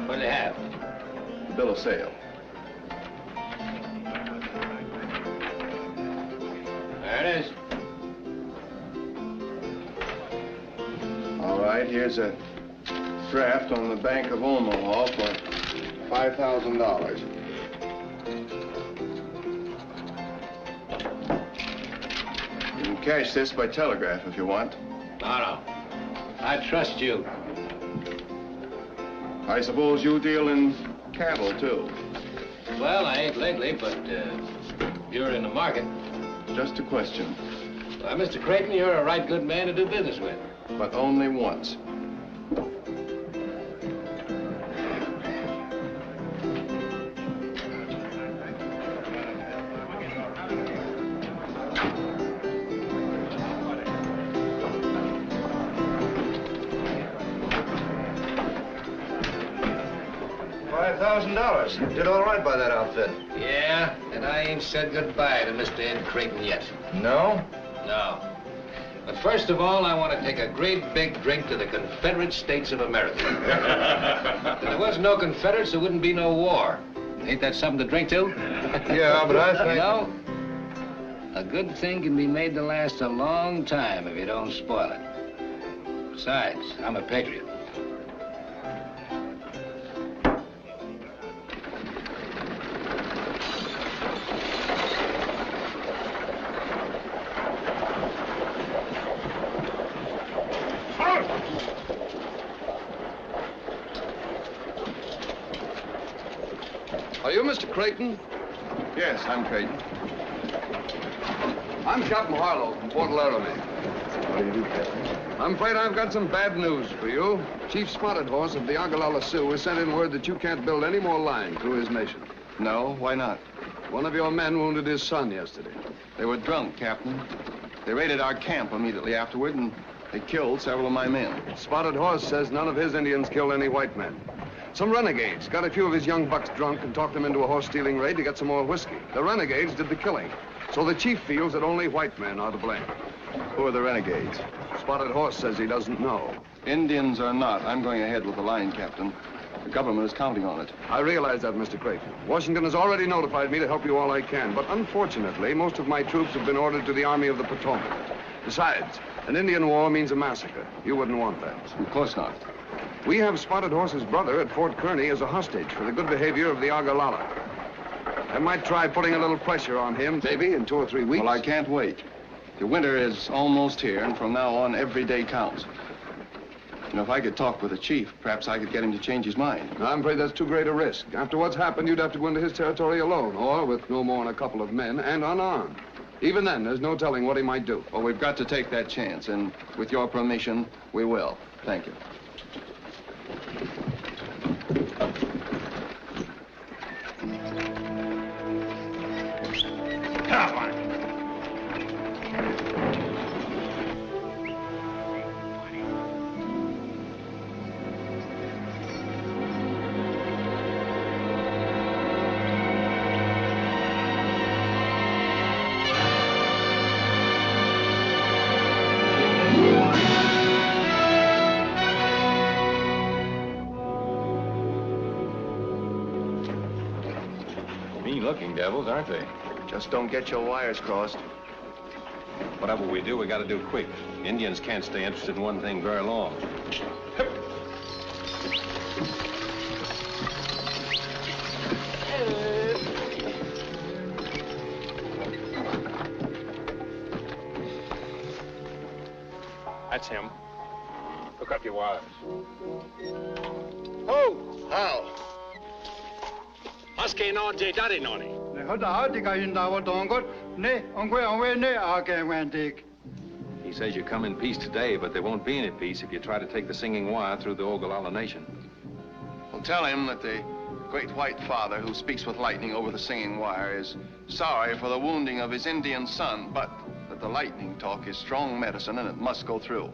What do you have? Bill of sale. There it is. All right, here's a draft on the Bank of Omaha for $5,000. You can cash this by telegraph if you want. No. I trust you. I suppose you deal in cattle, too. Well, I ain't lately, but you're in the market. Just a question. Well, Mr. Creighton, you're a right good man to do business with. But only once. $5,000. You did all right by that outfit. Yeah, and I ain't said goodbye to Mr. Ed Creighton yet. No? No. But first of all, I want to take a great big drink to the Confederate States of America. If there was no Confederates, there wouldn't be no war. Ain't that something to drink to? Yeah, but I think... You know, a good thing can be made to last a long time if you don't spoil it. Besides, I'm a patriot. Are you Mr. Creighton? Yes, I'm Creighton. I'm Captain Harlow from Port Laramie. What do you do, Captain? I'm afraid I've got some bad news for you. Chief Spotted Horse of the Ogallala Sioux has sent in word that you can't build any more line through his nation. No, why not? One of your men wounded his son yesterday. They were drunk, Captain. They raided our camp immediately afterward, and they killed several of my men. Spotted Horse says none of his Indians killed any white men. Some renegades got a few of his young bucks drunk and talked them into a horse-stealing raid to get some more whiskey. The renegades did the killing. So the chief feels that only white men are to blame. Who are the renegades? Spotted Horse says he doesn't know. Indians or not, I'm going ahead with the line, Captain. The government is counting on it. I realize that, Mr. Creighton. Washington has already notified me to help you all I can, but unfortunately, most of my troops have been ordered to the Army of the Potomac. Besides, an Indian war means a massacre. You wouldn't want that. Of course not. We have Spotted Horse's brother at Fort Kearny as a hostage for the good behavior of the Ogallala. I might try putting a little pressure on him, maybe in 2 or 3 weeks. Well, I can't wait. The winter is almost here, and from now on, every day counts. You know, if I could talk with the chief, perhaps I could get him to change his mind. I'm afraid that's too great a risk. After what's happened, you'd have to go into his territory alone, or with no more than a couple of men and unarmed. Even then, there's no telling what he might do. Well, we've got to take that chance, and with your permission, we will. Thank you. Come on. Mean-looking devils, aren't they? Just don't get your wires crossed. Whatever we do, we got to do quick. Indians can't stay interested in one thing very long. That's him. Hook up your wires. Oh, how? Maske no je dari noni. He says you come in peace today, but there won't be any peace if you try to take the Singing Wire through the Ogallala Nation. Well, tell him that the Great White Father who speaks with lightning over the Singing Wire is sorry for the wounding of his Indian son, but that the lightning talk is strong medicine and it must go through.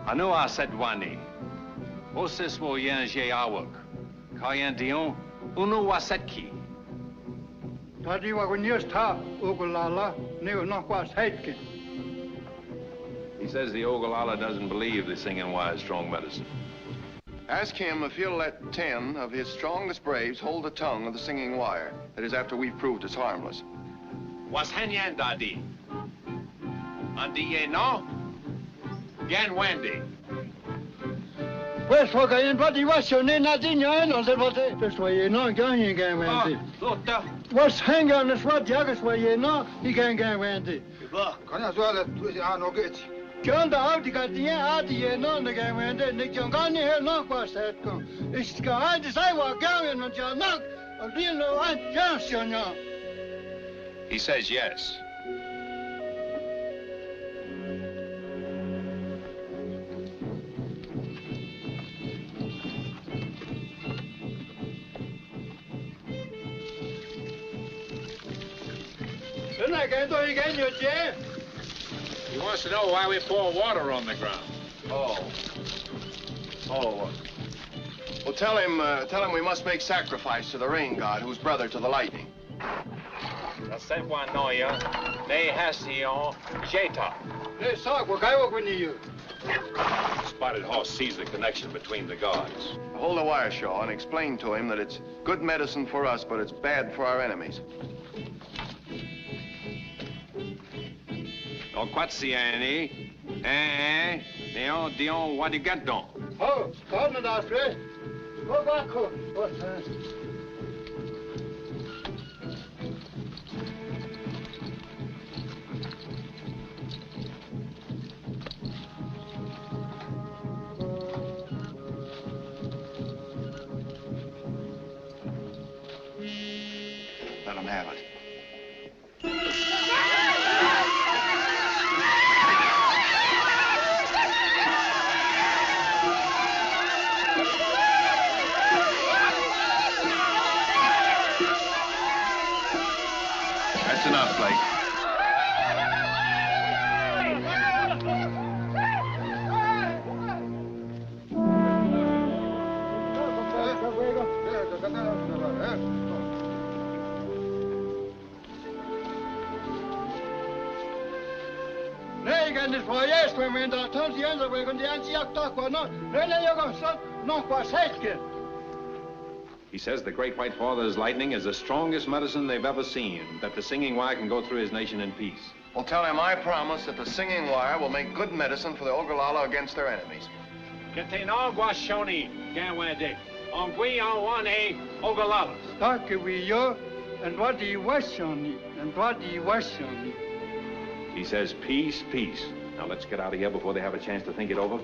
Anu Asedwani. Osis wo yen je awak. Kayan dion. Unu wasetki. Tadi wa ta Ogallala ne no was headkin. He says the Ogallala doesn't believe the Singing Wire is strong medicine. Ask him if he'll let 10 of his strongest braves hold the tongue of the Singing Wire. That is, after we've proved it's harmless. Was henyan dadi? Andi ye no? Gan Wendy. West Hogayan, what he was your name, not in your hand, or what? That's why you're not going again, Wendy. What's hanging on this what? Yagas where you're not, he can't get Wendy. John the out, you got the out here, none again, Wendy. Nick John Gani here, not was that. It's going to say what going on your knock. I didn't know I just, you know. He says yes. He wants to know why we pour water on the ground. Oh. Well, tell him we must make sacrifice to the rain god, who's brother to the lightning. Spotted Horse sees the connection between the gods. Hold the wire, Shaw, and explain to him that it's good medicine for us, but it's bad for our enemies. Oquatsiani. Dion, what do you get done? Oh, come and ask me. Go back. What's that? Let him have it. That's enough, Blake. He says the Great White Father's lightning is the strongest medicine they've ever seen, that the Singing Wire can go through his nation in peace. Well, tell him I promise that the Singing Wire will make good medicine for the Ogallala against their enemies. And what do you wish on it? And what do you wish on it? He says peace, peace. Now let's get out of here before they have a chance to think it over.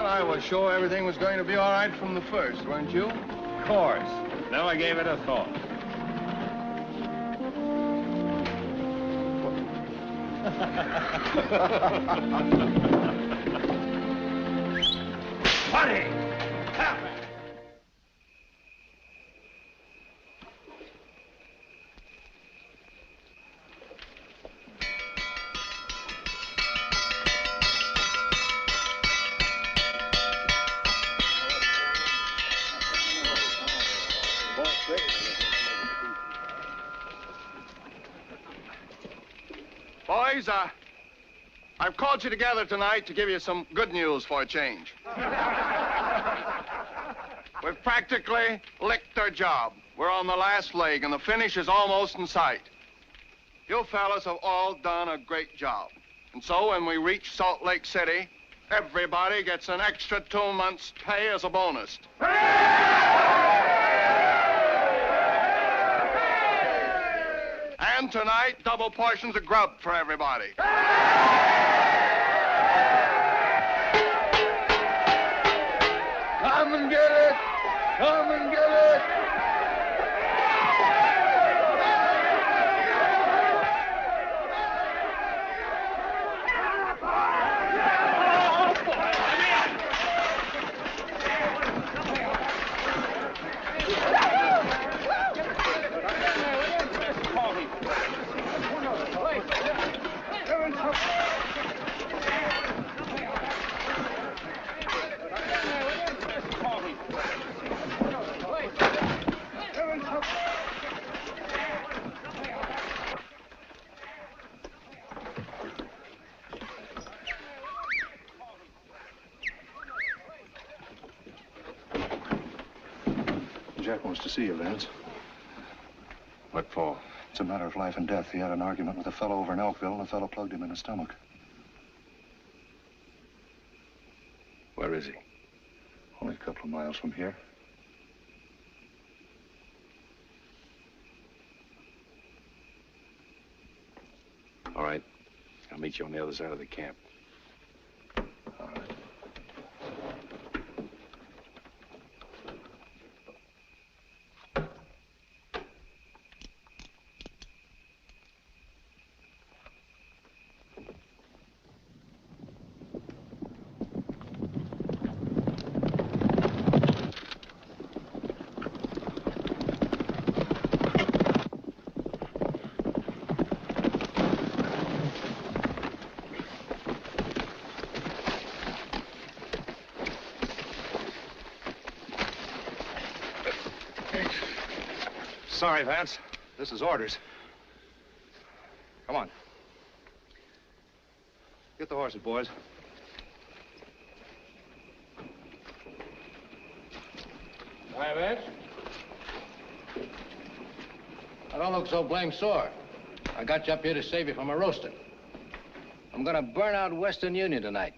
I was sure everything was going to be all right from the first, weren't you? Of course. Never gave it a thought. Buddy! Help me! Boys, I've called you together tonight to give you some good news for a change. We've practically licked our job. We're on the last leg, and the finish is almost in sight. You fellas have all done a great job. And so when we reach Salt Lake City, everybody gets an extra 2 months' pay as a bonus. And tonight, double portions of grub for everybody. Come and get it! Come and get it! Jack wants to see you, Vance. What for? It's a matter of life and death. He had an argument with a fellow over in Elkville, and the fellow plugged him in the stomach. Where is he? Only a couple of miles from here. All right. I'll meet you on the other side of the camp. All right. Sorry, Vance. This is orders. Come on. Get the horses, boys. Hi, Vance. I don't look so blame sore. I got you up here to save you from a roasting. I'm gonna burn out Western Union tonight.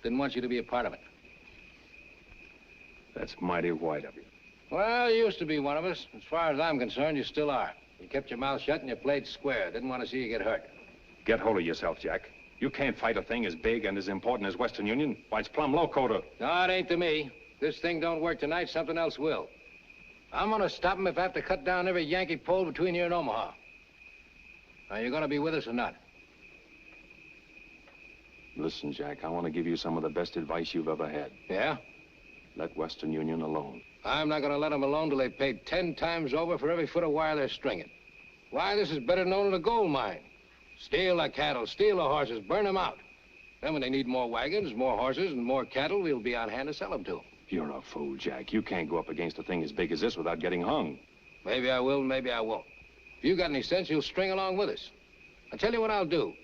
Didn't want you to be a part of it. That's mighty white of you. Well, you used to be one of us. As far as I'm concerned, you still are. You kept your mouth shut and you played square. Didn't want to see you get hurt. Get hold of yourself, Jack. You can't fight a thing as big and as important as Western Union. Why, it's plumb loco to... No, it ain't to me. This thing don't work tonight, something else will. I'm gonna stop him if I have to cut down every Yankee pole between here and Omaha. Are you gonna be with us or not? Listen, Jack, I want to give you some of the best advice you've ever had. Yeah? Let Western Union alone. I'm not gonna let them alone till they've paid 10 times over for every foot of wire they're stringing. Why, this is better than owning a gold mine. Steal the cattle, steal the horses, burn them out. Then when they need more wagons, more horses, and more cattle, we'll be on hand to sell them to them. You're a fool, Jack. You can't go up against a thing as big as this without getting hung. Maybe I will, maybe I won't. If you got any sense, you'll string along with us. I'll tell you what I'll do.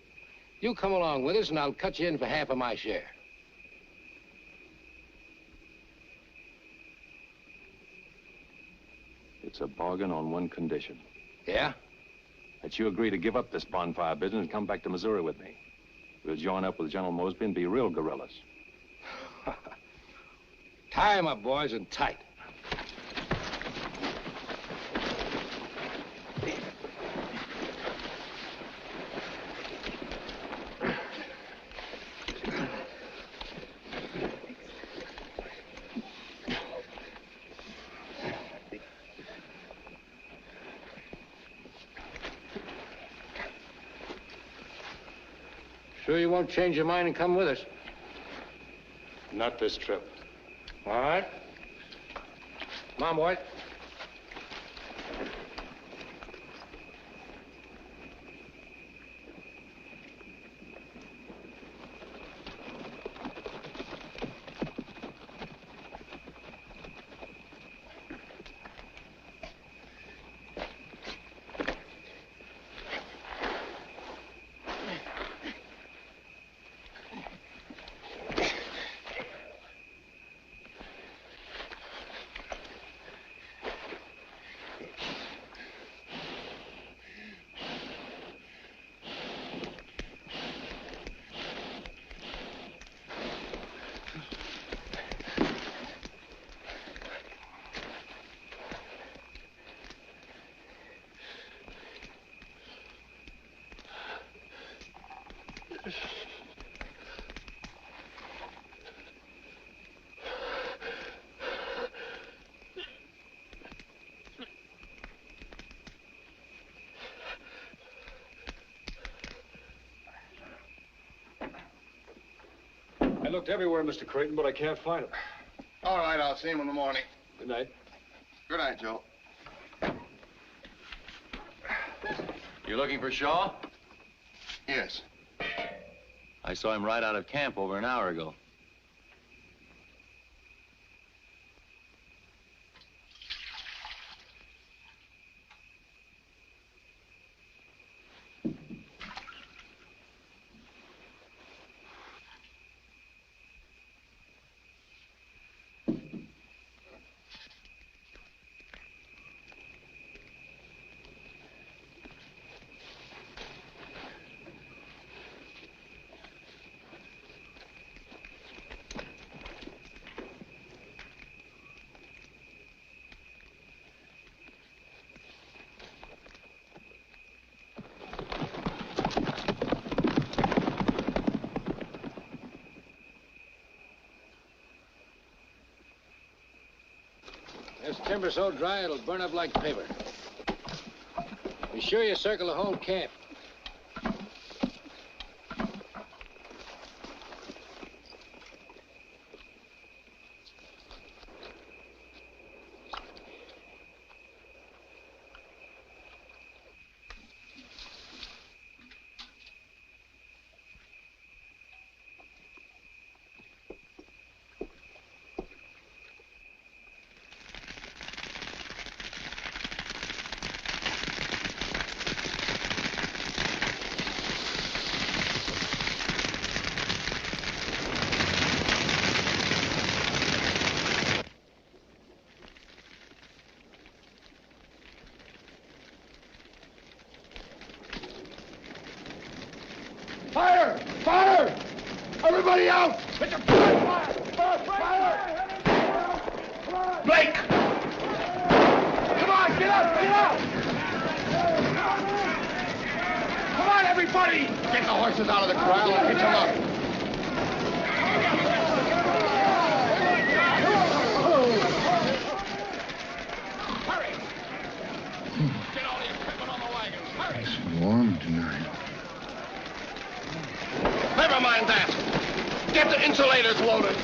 You come along with us, and I'll cut you in for half of my share. It's a bargain on one condition. Yeah? That you agree to give up this bonfire business and come back to Missouri with me. We'll join up with General Mosby and be real guerrillas. Tie 'em up, boys, and tight. Sure you won't change your mind and come with us? Not this trip. All right. Come on, boys. I looked everywhere, Mr. Creighton, but I can't find him. All right, I'll see him in the morning. Good night. Good night, Joe. You looking for Shaw? Yes. I saw him right out of camp over an hour ago. This timber's so dry it'll burn up like paper. Be sure you circle the whole camp. Fire! Fire! Everybody out! Put your fire! Fire! Blake! Come on, get out! Get out! Come on, everybody! Get the horses out of the corral and hitch them up. Hurry! Get all the equipment on the wagons. Hurry! It's warm tonight. Never mind that. Get the insulators loaded.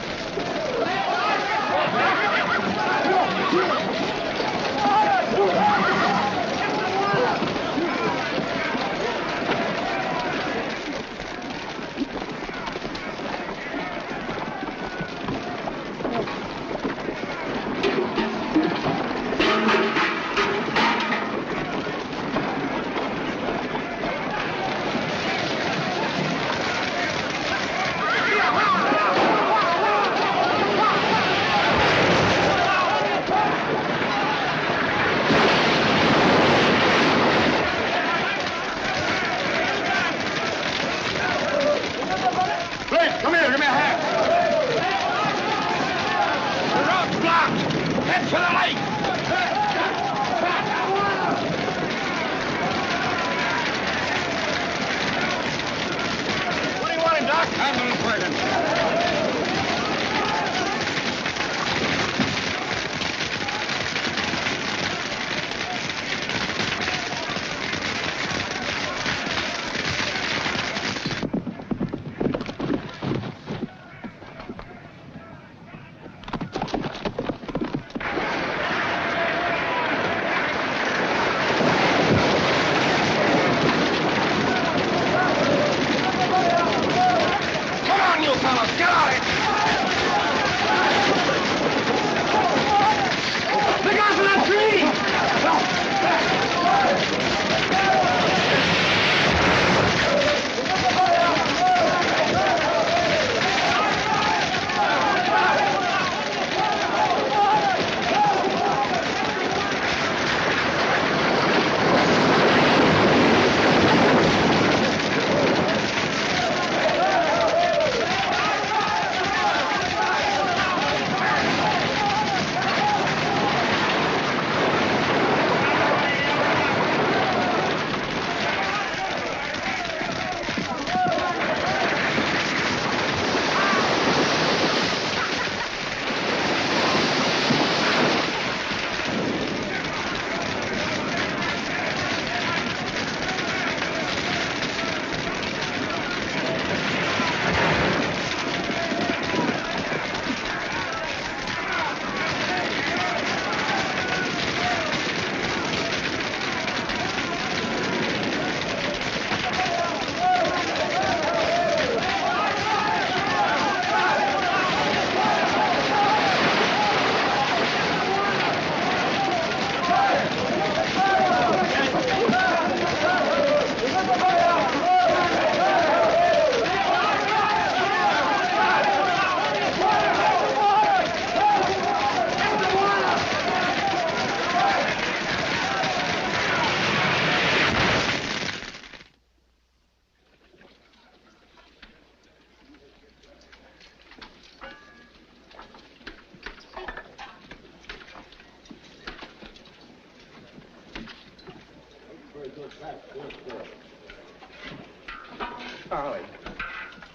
Charlie,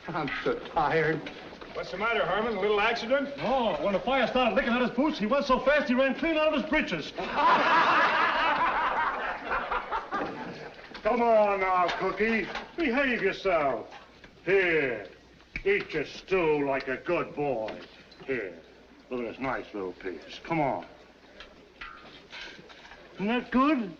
I'm so tired. What's the matter, Herman? A little accident? No. When the fire started licking at his boots, he went so fast he ran clean out of his breeches. Come on now, Cookie. Behave yourself. Here. Eat your stew like a good boy. Here. Look at this nice little piece. Come on. Isn't that good?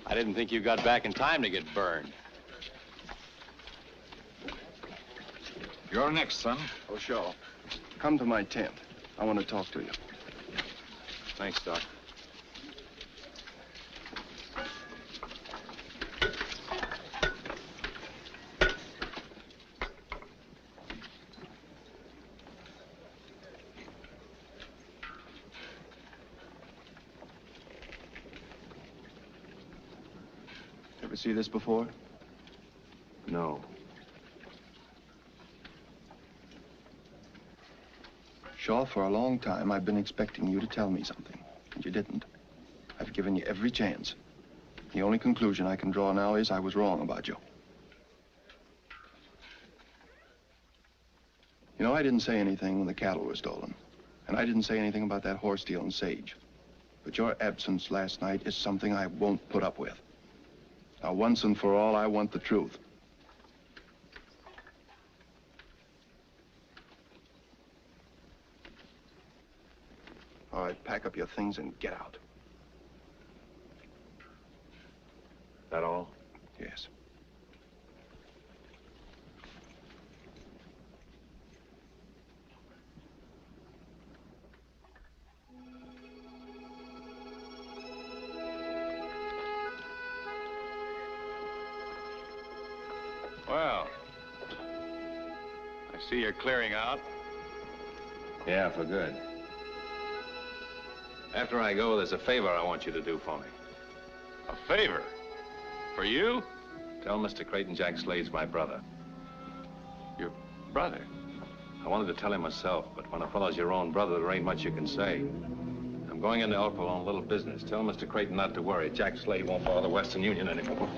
I didn't think you got back in time to get burned. You're next, son. Oh, Shaw, come to my tent. I want to talk to you. Thanks, Doc. Ever see this before? No. Shaw, for a long time, I've been expecting you to tell me something, and you didn't. I've given you every chance. The only conclusion I can draw now is I was wrong about you. You know, I didn't say anything when the cattle were stolen, and I didn't say anything about that horse stealing Sage. But your absence last night is something I won't put up with. Now, once and for all, I want the truth. All right, pack up your things and get out. That all? Yes. Well, I see you're clearing out. Yeah, for good. After I go, there's a favor I want you to do for me. A favor? For you? Tell Mr. Creighton Jack Slade's my brother. Your brother? I wanted to tell him myself, but when a fellow's your own brother, there ain't much you can say. I'm going into Elkville on a little business. Tell Mr. Creighton not to worry. Jack Slade won't bother the Western Union anymore.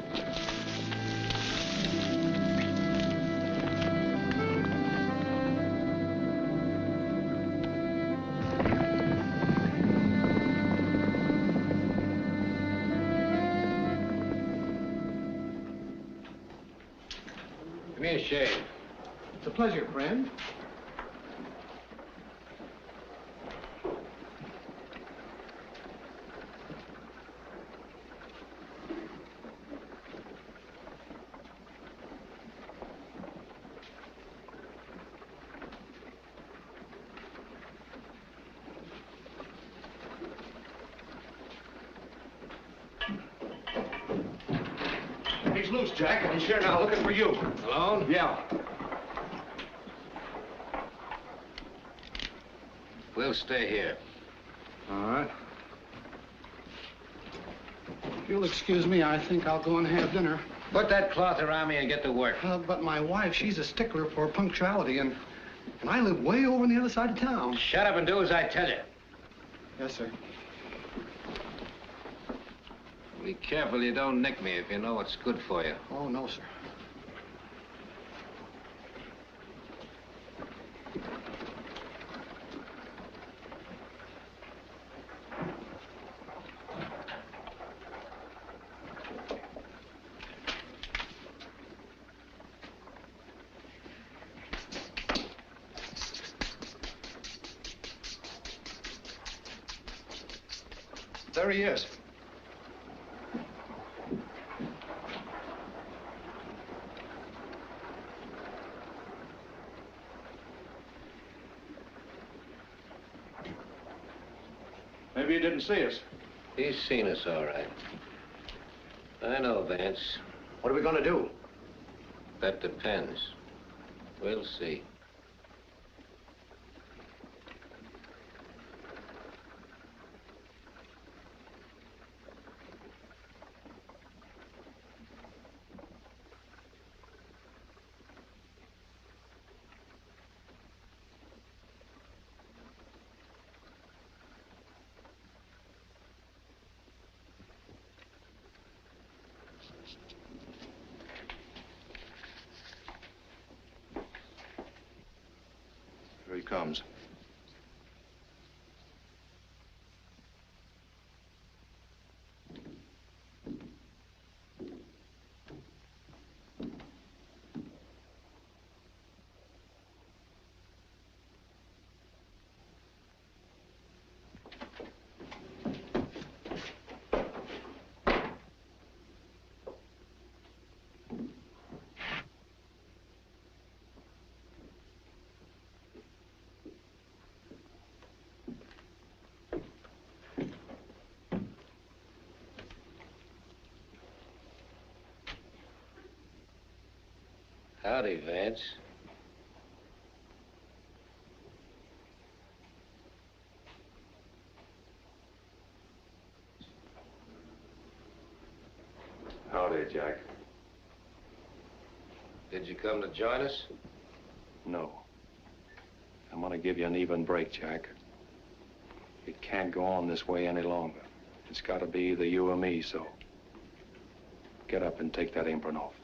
Give me a shave. It's a pleasure, friend. He's loose, Jack, and he's here now looking for you. Alone? Yeah. We'll stay here. All right. If you'll excuse me, I think I'll go and have dinner. Put that cloth around me and get to work. But my wife, she's a stickler for punctuality, and I live way over on the other side of town. Shut up and do as I tell you. Yes, sir. Be careful you don't nick me if you know what's good for you. Oh, no, sir. There he is. Maybe he didn't see us. He's seen us, all right. I know, Vance. What are we going to do? That depends. We'll see. comes. Howdy, Vance. Howdy, Jack. Did you come to join us? No. I'm gonna give you an even break, Jack. It can't go on this way any longer. It's gotta be either you or me, so get up and take that apron off.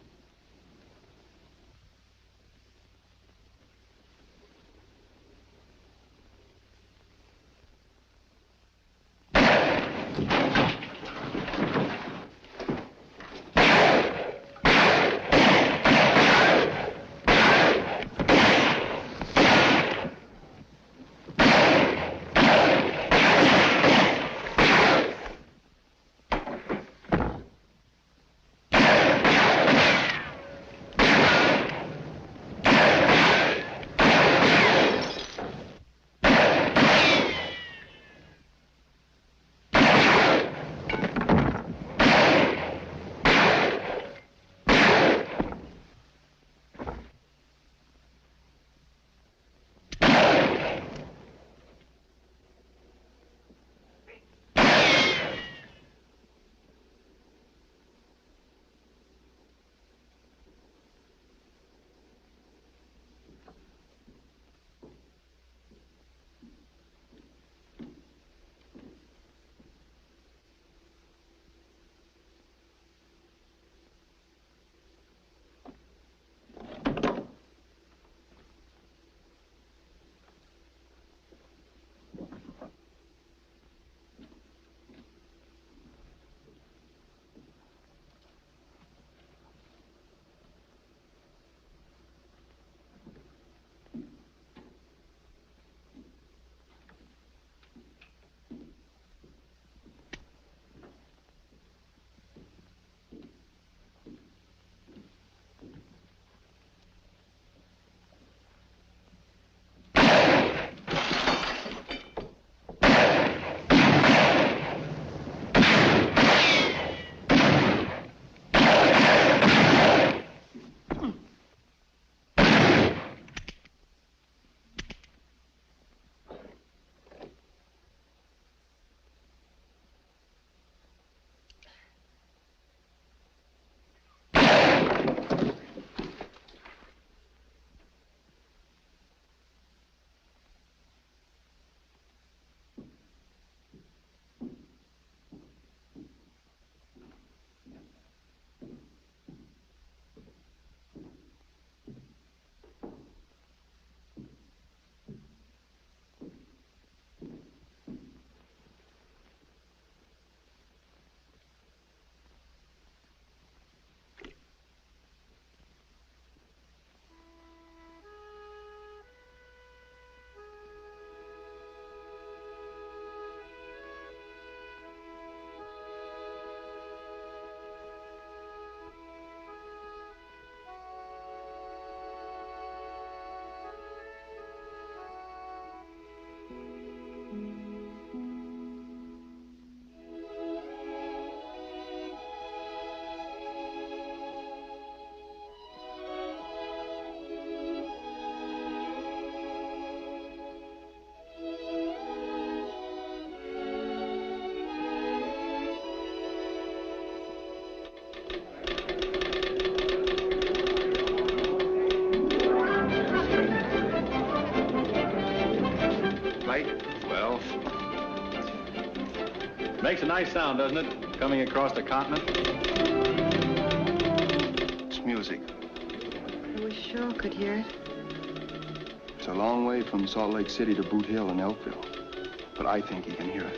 Makes a nice sound, doesn't it? Coming across the continent. It's music. I wish Shaw could hear it. It's a long way from Salt Lake City to Boot Hill and Elkville, but I think he can hear it.